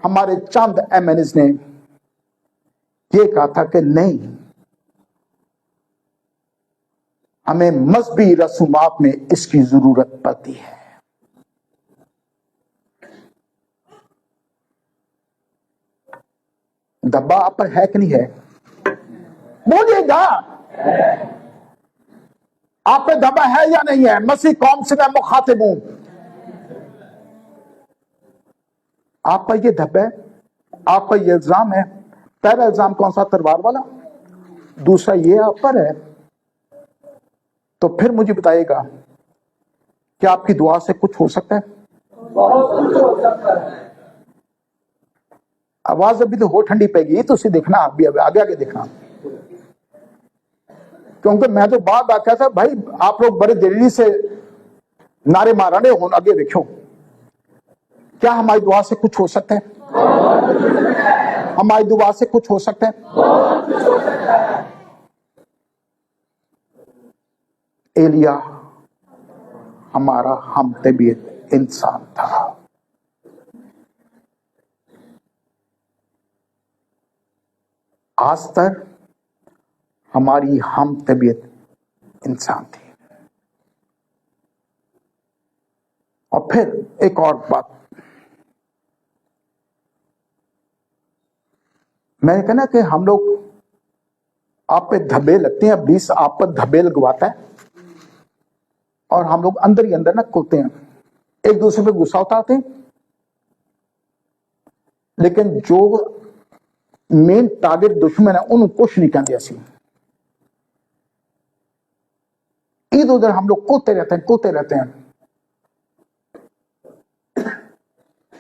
हमारे चंद एमएनएस ने ये कहा था कि नहीं, हमें मजहबी रसूमात में इसकी जरूरत पड़ती है। धब्बा आप पर है कि नहीं है? बोलिएगा, आप पे धब्बा है या नहीं है? मसीह कौम से मैं मुखातिब हूं, आप पर ये धब्बा है, आप पर ये इल्जाम है। पहला इल्जाम कौन सा? तलवार वाला। दूसरा ये आप पर है। तो फिर मुझे बताइएगा, क्या आपकी दुआ से कुछ हो सकता है? बहुत कुछ हो सकता है। आवाज अभी तो हो ठंडी पैगी, तो उसे देखना, अभी आगे आगे देखना, क्योंकि मैं तो बात आख्या था भाई, आप लोग बड़े दिल्ली से नारे मारने हो, आगे देखो क्या हमारी दुआ से कुछ हो सकता है? हमारी दुआ से कुछ हो सकता है? एलिया हमारा हम तबीयत इंसान था, आस्तर हमारी हम तबीयत इंसान थी। और फिर एक और बात, मैंने कहना कि हम लोग आप पे धब्बे लगते हैं, इब्लीस आप पर धब्बे लगवाता है, और हम लोग अंदर ही अंदर ना कुलते हैं, एक दूसरे पे गुस्सा उतारते हैं, लेकिन जो मेन टारगेट दुश्मन है उन्हें कुछ नहीं कहते। ऐसी इधर उधर हम लोग कूदते रहते हैं।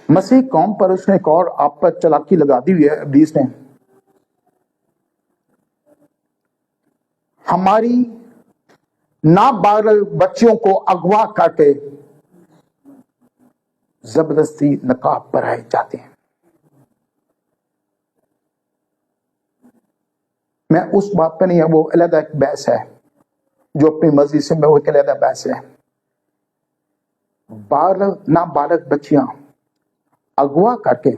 मसीह कौम पर उसने एक और आप पर चालाकी लगा दी हुई है इब्लीस ने। हमारी नाबालिग बच्चियों को अगवा करके जबरदस्ती नकाब पहनाए जाते हैं। मैं उस बात पे नहीं है, वो अलग एक बहस है, जो अपनी मर्जी से, मैं वो एक अलग बहस है। नाबालिग बच्चियां अगवा करके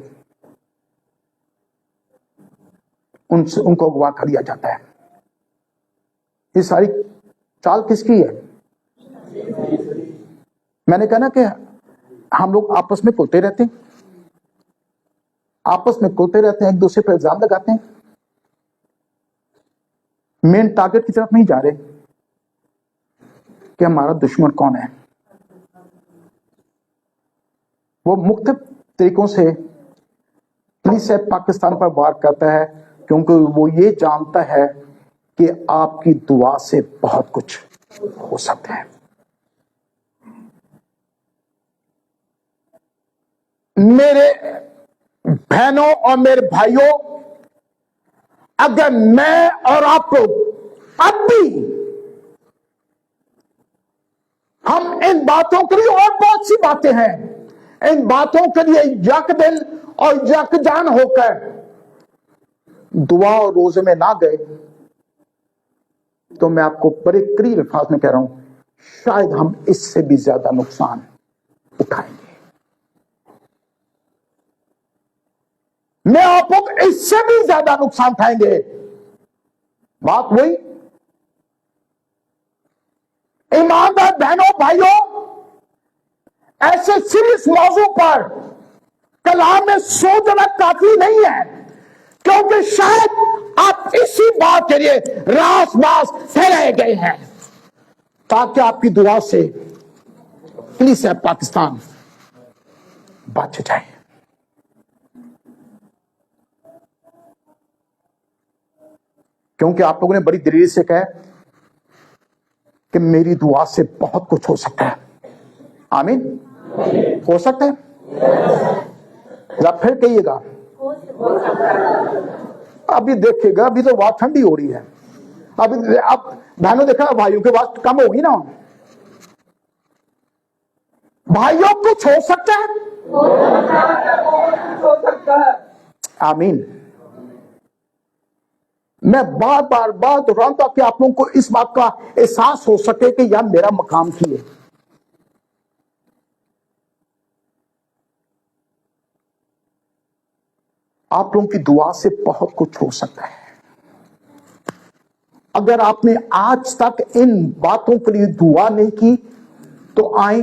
उनको अगवा कर लिया जाता है। ये सारी चाल किसकी है? मैंने कहा ना कि हम लोग आपस में कुलते रहते हैं, एक दूसरे पर इल्जाम लगाते हैं, मेन टारगेट की तरफ नहीं जा रहे कि हमारा दुश्मन कौन है। वो मुख्तलिफ तरीकों से पुलिस पाकिस्तान पर वार करता है, क्योंकि वो ये जानता है कि आपकी दुआ से बहुत कुछ हो सकता है। मेरे बहनों और मेरे भाइयों, अगर मैं और आप लोग अब भी हम इन बातों के लिए, और बहुत सी बातें हैं, इन बातों के लिए यक दिल और यकजान होकर दुआ और रोजे में ना गए, तो मैं आपको बड़े करीब अल्फाज में कह रहा हूं, शायद हम इससे भी ज्यादा नुकसान उठाएंगे। मैं आपको इससे भी ज्यादा नुकसान उठाएंगे। बात वही। ईमानदार बहनों भाइयों, ऐसे सीरियस मौजू पर कलाम में सोचना काफी नहीं है, क्योंकि शायद आप इसी बात के लिए रास बास ठहराए गए हैं ताकि आपकी दुआ से पुलिस है पाकिस्तान बच जाए। क्योंकि आप लोगों ने बड़ी दलील से कहा कि मेरी दुआ से बहुत कुछ हो सकता है। आमीन। हो सकता है? जरा फिर कहिएगा। अभी देखिएगा, अभी तो बात ठंडी हो रही है। अभी आप बहनों देखा, भाइयों की बात कम होगी ना। भाइयों कुछ हो सकता है। हो सकता है। आमीन। मैं बार बार दोहराता हूं ताकि आप लोगों को इस बात का एहसास हो सके कि यह मेरा मकाम की है। आप लोगों की दुआ से बहुत कुछ हो सकता है। अगर आपने आज तक इन बातों के लिए दुआ नहीं की तो आए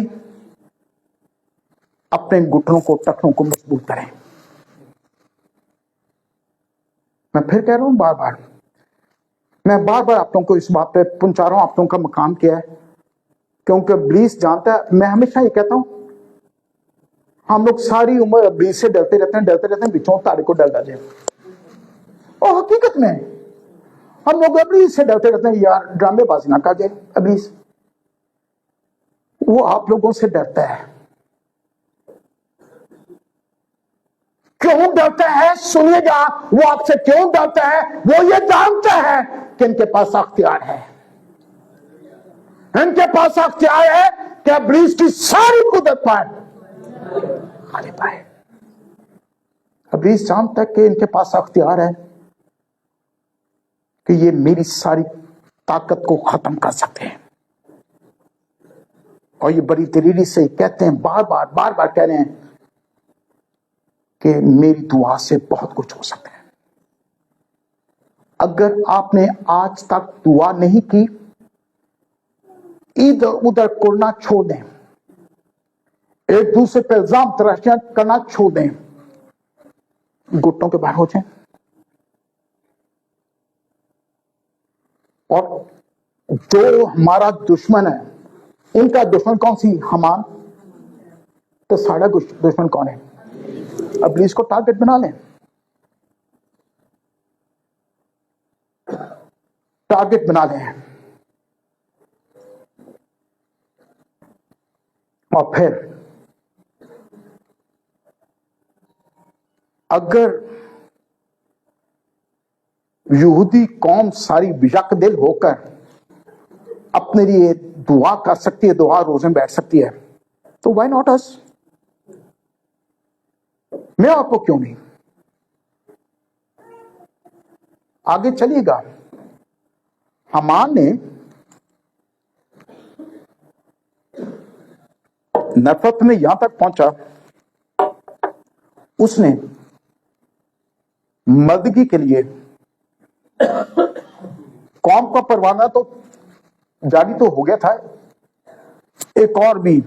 अपने घुटनों को, टखनों को मजबूत करें। मैं फिर कह रहा हूं बार बार, मैं बार बार आप लोगों को इस बात पे पहुंचा रहा हूं, आप लोगों का मकाम क्या है, क्योंकि इब्लीस जानता है। मैं हमेशा ये कहता हूं, हम लोग सारी उम्र इब्लीस से डरते रहते हैं, बिचों तारे को डर डाले। और हकीकत में हम लोग इब्लीस से डरते रहते हैं, यार ड्रामेबाजी ना कर जाए इब्लीस। वो आप लोगों से डरता है। क्यों डरता है? सुनिएगा, वो आपसे क्यों डरता है। वो ये जानता है कि इनके पास अख्तियार है, इनके पास अख्तियार है कि इब्लीस की सारी कुदरत पर खाली पाए। इब्लीस जानता है कि इनके पास अख्तियार है कि ये मेरी सारी ताकत को खत्म कर सकते हैं। और ये बड़ी दलीली से कहते हैं, बार बार कह रहे हैं कि मेरी दुआ से बहुत कुछ हो सकता है। अगर आपने आज तक दुआ नहीं की, इधर उधर करना छोड़ दें, एक दूसरे पर इल्जाम तराशियां करना छोड़ दें, घुटनों के बाहर हो जाएं। और जो हमारा दुश्मन है, उनका दुश्मन कौन सी? हमान। तो सारा दुश्मन कौन है? इब्लीस को टारगेट बना लें, टारगेट बना लें। और फिर अगर यहूदी कौम सारी यकदिल होकर अपने लिए दुआ कर सकती है, दुआ रोजे में बैठ सकती है, तो व्हाई नॉट अस? मैं आपको क्यों नहीं? आगे चलिएगा। हमान ने नफरत में यहां तक पहुंचा, उसने मर्दगी के लिए कौम का परवाना तो जारी तो हो गया था, एक और भी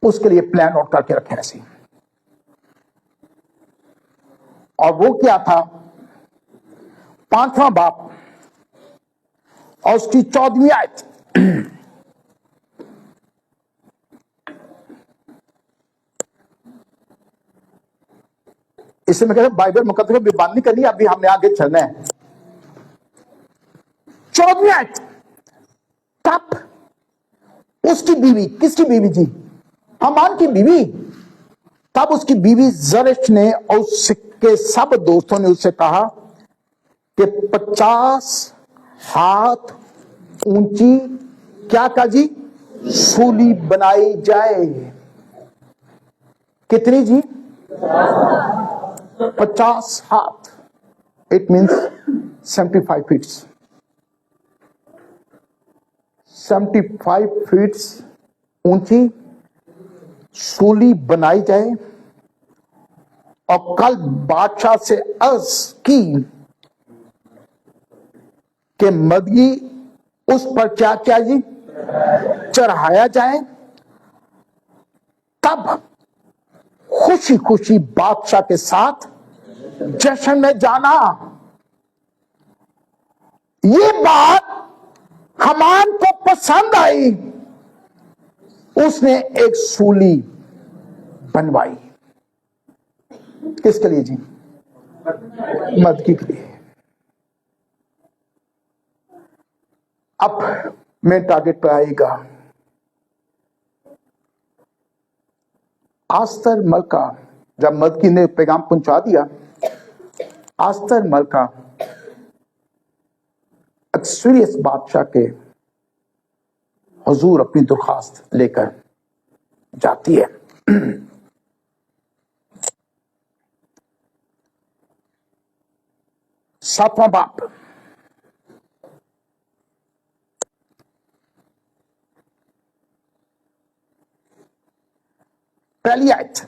उसके लिए प्लान आउट करके रखे ऐसी। और वो क्या था? 5वां बाप और उसकी 14वीं आयत। इससे मैं कहता हूं बाइबल मुकद्दस की बेईमानी करनी है, अभी हमने आगे चलना है। 14वीं आयत। तब उसकी बीवी, किसकी बीवी जी? हमान की बीवी। तब उसकी बीवी जरश ने और उसके सब दोस्तों ने उससे कहा कि 50 हाथ ऊंची क्या का जी? सूली बनाई जाए। कितनी जी? 50 हाथ। It means 75 feet. 75 फीट ऊंची सूली बनाई जाए। और कल बादशाह से अर्ज की کہ مدعی اس پر کیا کیا جی چڑھایا جائے، تب خوشی خوشی بادشاہ کے ساتھ جشن میں جانا۔ یہ بات حمان کو پسند آئی، اس نے ایک سولی بنوائی۔ کس کے لیے جی؟ مدعی کے لیے۔ اب میں ٹارگٹ پہ آئے گا۔ آستر ملکہ جب مدعی نے پیغام پہنچا دیا، آستر ملکہ اکسوریس بادشاہ کے حضور اپنی درخواست لے کر جاتی ہے۔ ساتواں باب، پہلی آیت۔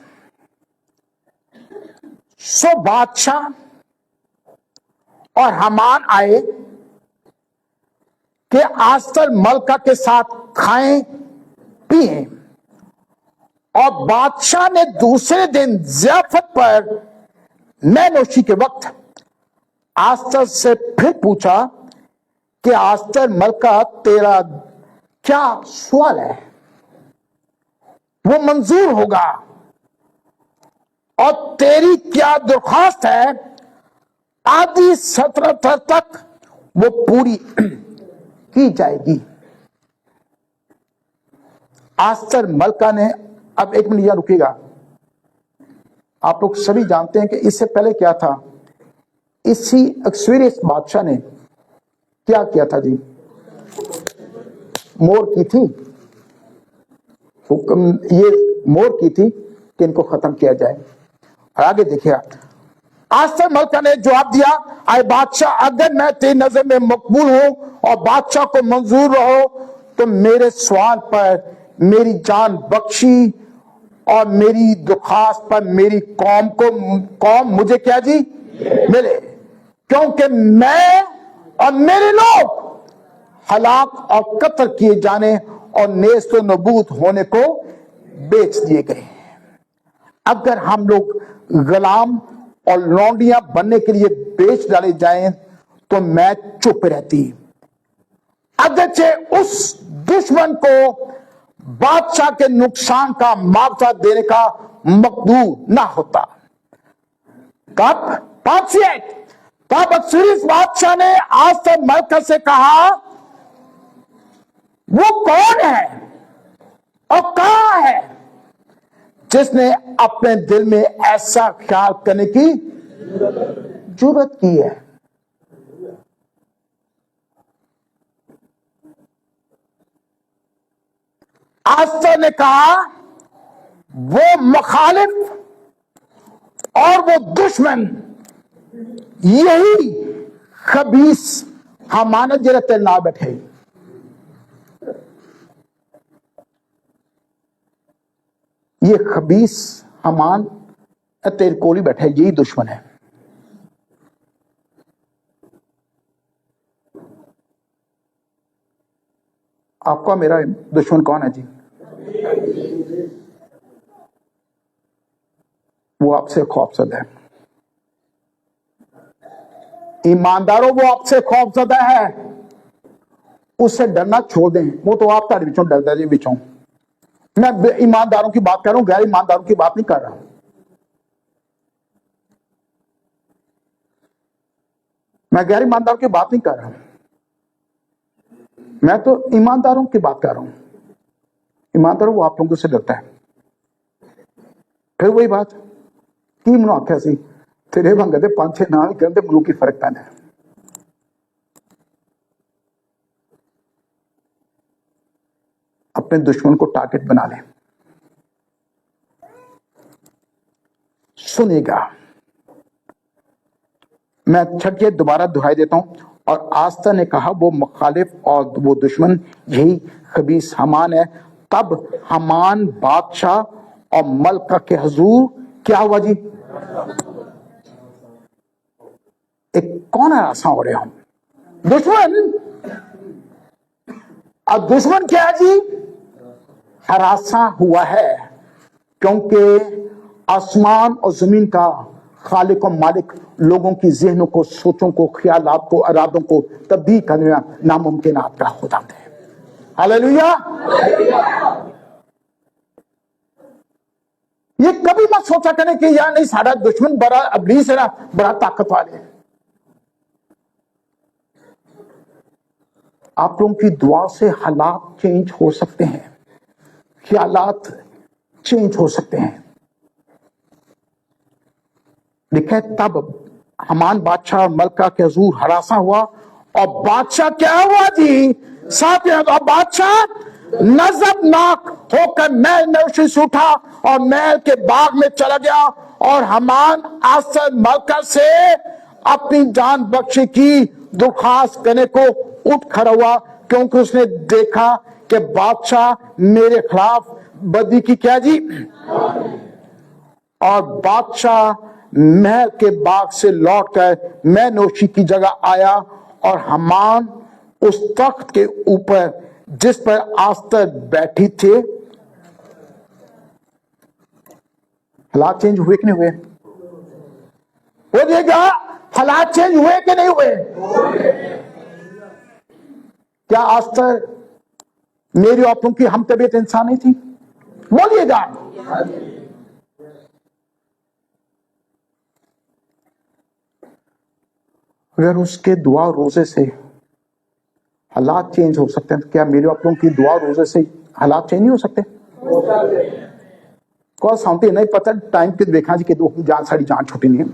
سو بادشاہ اور حمان آئے کہ آستر ملکہ کے ساتھ کھائیں پیئیں، اور بادشاہ نے دوسرے دن ضیافت پر مے نوشی کے وقت آستر سے پھر پوچھا کہ آستر ملکہ تیرا کیا سوال ہے، وہ منظور ہوگا، اور تیری کیا درخواست ہے آدھی سلطنت تک وہ پوری کی جائے گی۔ آستر ملکہ نے، اب ایک منٹ یہاں رکے گا، آپ لوگ سبھی جانتے ہیں کہ اس سے پہلے کیا تھا، اسی اکسویریس بادشاہ نے کیا کیا تھا جی؟ مور کی تھی، حکم یہ مور کی تھی کہ ان کو ختم کیا جائے۔ اور آگے دیکھیے، آستر ملکہ نے جواب دیا، اے بادشاہ، اگر میں تیری نظر میں مقبول ہوں اور بادشاہ کو منظور رہو تو میرے سوال پر میری جان بخشی اور میری درخواست پر میری قوم مجھے کیا جی ملے، کیونکہ میں اور میرے لوگ ہلاک اور قتل کیے جانے اور نیست و نبود ہونے کو بیچ دیے گئے ہیں۔ اگر ہم لوگ غلام اور لونڈیاں بننے کے لیے بیچ ڈالے جائیں تو میں چپ رہتی، اگرچہ اس دشمن کو بادشاہ کے نقصان کا معاوضہ دینے کا مقدور نہ ہوتا۔ کب؟ تب اکسوریس بادشاہ نے آستر ملکہ سے کہا، وہ کون ہے اور کہاں ہے جس نے اپنے دل میں ایسا خیال کرنے کی جرات کی ہے؟ آستر نے کہا، وہ مخالف اور وہ دشمن، یہی خبیث حمان جڑا تیرے نال بیٹھے۔ یہ خبیث حمان تیرے کول ہی بیٹھا ہے، یہی دشمن ہے۔ آپ کا میرا دشمن کون ہے جی؟ وہ آپ سے خوفزدہ ہے۔ ایمانداروں، وہ آپ سے خوفزدہ ہے، اس سے ڈرنا چھوڑ دیں۔ وہ تو آپ تاڑی بچوں ڈردا جی بچوں۔ میں ایمانداروں کی بات کر رہا ہوں، غیر ایمانداروں کی بات نہیں کر رہا ہوں۔ میں غیر ایمانداروں کی بات نہیں کر رہا ہوں، میں تو ایمانداروں کی بات کر رہا ہوں۔ ایمانداروں وہ آپ لوگوں سے ڈرتا ہے۔ پھر وہی بات کی منو آخیا سی، تیرے بھنگے دے 5-6 نام ہی کرتے منو کی فرق پینا ہے۔ اپنے دشمن کو ٹارگٹ بنا لیں۔ سنے گا، میں چھٹے دوبارہ دہرائی دیتا ہوں۔ اور آستر نے کہا، وہ مخالف اور وہ دشمن، یہی خبیث حمان ہے۔ تب حمان بادشاہ اور ملکہ کے حضور کیا ہوا جی؟ ایک کون ہے آسان ہو رہے ہوں؟ दुश्मन, अब दुश्मन क्या है जी? हरासा हुआ है, क्योंकि आसमान और जमीन का खालिक और मालिक लोगों की ज़हनों को, सोचों को, ख्यालात को, इरादों को तब्दील करना नामुमकिन का खुदा है। हालेलुया। ये कभी मत सोचा करें कि यार नहीं सारा दुश्मन बड़ा इब्लीस है ना, बड़ा ताकत वाले हैं। आप लोगों की दुआ से हालात चेंज हो सकते हैं, ख्यालात चेंज हो सकते हैं। लिखा है तब हमान बादशाह मलका के हुजूर हरासा हुआ, और बादशाह क्या हुआ जी? साथ में बादशाह नजबनाक होकर महल नौशी से उठा और महल के बाग में चला गया, और हमान आसर मलका से अपनी जान बख्शी की दरख्वास्त करने को उठ खड़ा हुआ, क्योंकि उसने देखा कि बादशाह मेरे खिलाफ बदी की क्या जी। और बादशाह महल के बाग से लौटकर मैं नौशी की जगह आया, और हमान उस तख्त के ऊपर जिस पर आस्तर बैठी थे। हालात चेंज हुए कि नहीं हुए? बोलिएगा, हालात चेंज हुए कि नहीं हुए? क्या आस्तर मेरी औरतों की हम तबीयत इंसान नहीं थी? बोलिएगा। अगर उसके दुआ रोजे से हालात चेंज हो सकते हैं, तो क्या मेरे आप लोगों की दुआ रोजे से हालात चेंज नहीं हो सकते? कौन साउंटी नहीं पता टाइम के देखा जी कि दो जान साड़ी जान छुट्टी नहीं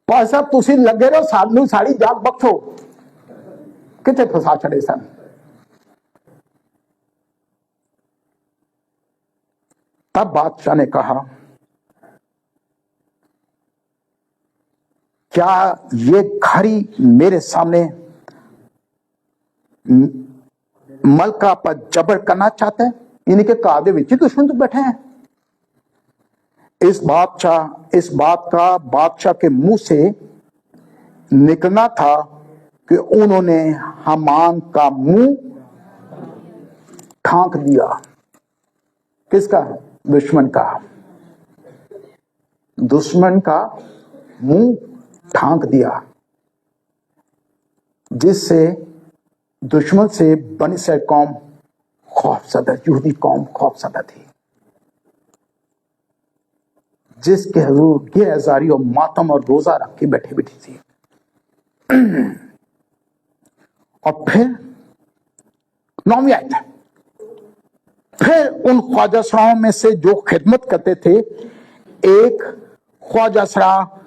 पर साहब तुसी लगे रहो सानू साड़ी जान बख्शो, कितने फसा चढ़े सन। तब बादशाह ने कहा, क्या ये घड़ी मेरे सामने मलका पर जबर करना चाहते हैं? इन्हीं के कादे विच दुश्मन तो बैठे हैं। इस बात का बादशाह के मुंह से निकलना था कि उन्होंने हमान का मुंह ढांक दिया। किसका? दुश्मन का। दुश्मन का मुंह ढांक दिया, जिससे दुश्मन से बनी इस्राएल कौम खौफजदा, यहूदी कौम खौफजदा थी, जिसके हुजूर गिरहजारी और मातम और रोजा रख के बैठी बैठी थी। और फिर 9वीं आयत, फिर उन ख्वाजा सराओं में से जो खिदमत करते थे, एक ख्वाजा सरा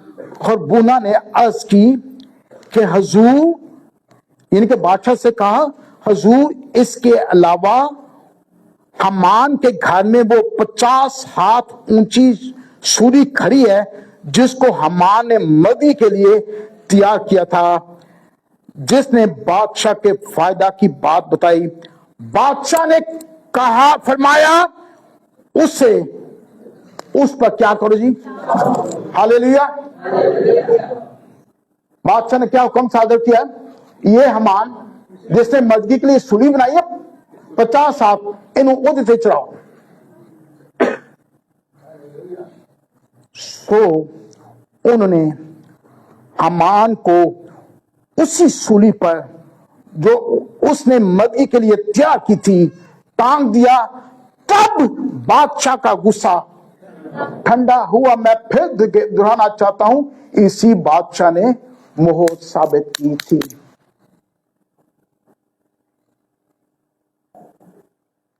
खरबूना ने अर्ज की कि हुजूर, यानी कि बादशाह से कहा, हुजूर इसके अलावा हमान के घर में वो 50 हाथ ऊंची सूली खड़ी है, जिसको हमान ने मदी के लिए तैयार किया था, जिसने बादशाह के फायदा की बात बताई। बादशाह ने कहा, फरमाया उससे उस पर क्या करो जी। हालेलुया। बादशाह ने क्या हुक्म सादर किया? ये हमान जिसने मस्जिद के लिए सूली बनाई है 50 हाथ, इन उद से चढ़ाओ। तो उन्होंने हमान को उसी सूली पर जो उसने मदी के लिए तैयार की थी टांग दिया। तब बादशाह का गुस्सा ठंडा हुआ। मैं फिर दोहराना चाहता हूं, इसी बादशाह ने मोहर साबित की थी।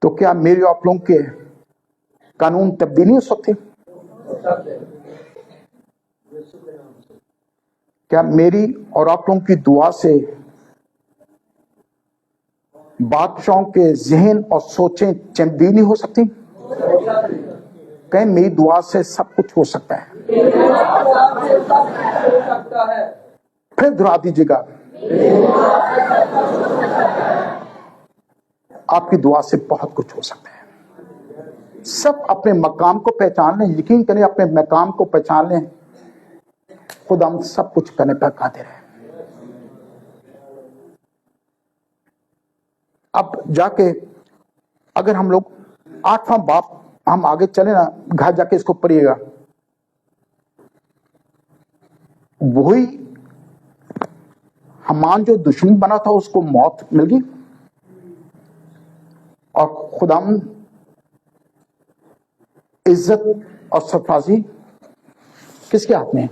तो क्या मेरे आप लोगों के कानून तब्दील नहीं हो सकते? क्या मेरी और आप लोगों की दुआ से बादशाहों के जहन और सोचें तब्दील नहीं हो सकती? कहीं मेरी दुआ से सब कुछ हो सकता है। फिर दोहरा दीजिएगा, आपकी दुआ से बहुत कुछ हो सकता है। सब अपने मकाम को पहचान लें, यकीन करें, अपने मकाम को पहचान लें। خدا ہم سب کچھ کرنے پر قادر ہے. اب جا کے اگر ہم لوگ 8واں باب ہم آگے چلے نا, گھر جا کے اس کو پڑھیے گا. وہی حمان جو دشمن بنا تھا اس کو موت مل گئی, اور خدا عزت اور سرفرازی کس کے ہاتھ میں ہے؟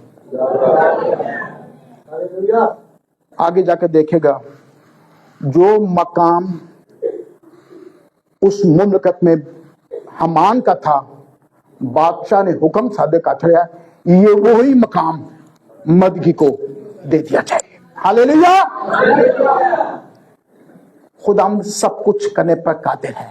آگے جا کے دیکھے گا جو مقام اس مملکت میں حمان کا تھا, بادشاہ نے حکم صادر کیا یہ وہی مقام مردگی کو دے دیا جائے. ہاللیلویا. خدا ہم سب کچھ کرنے پر قادر ہے.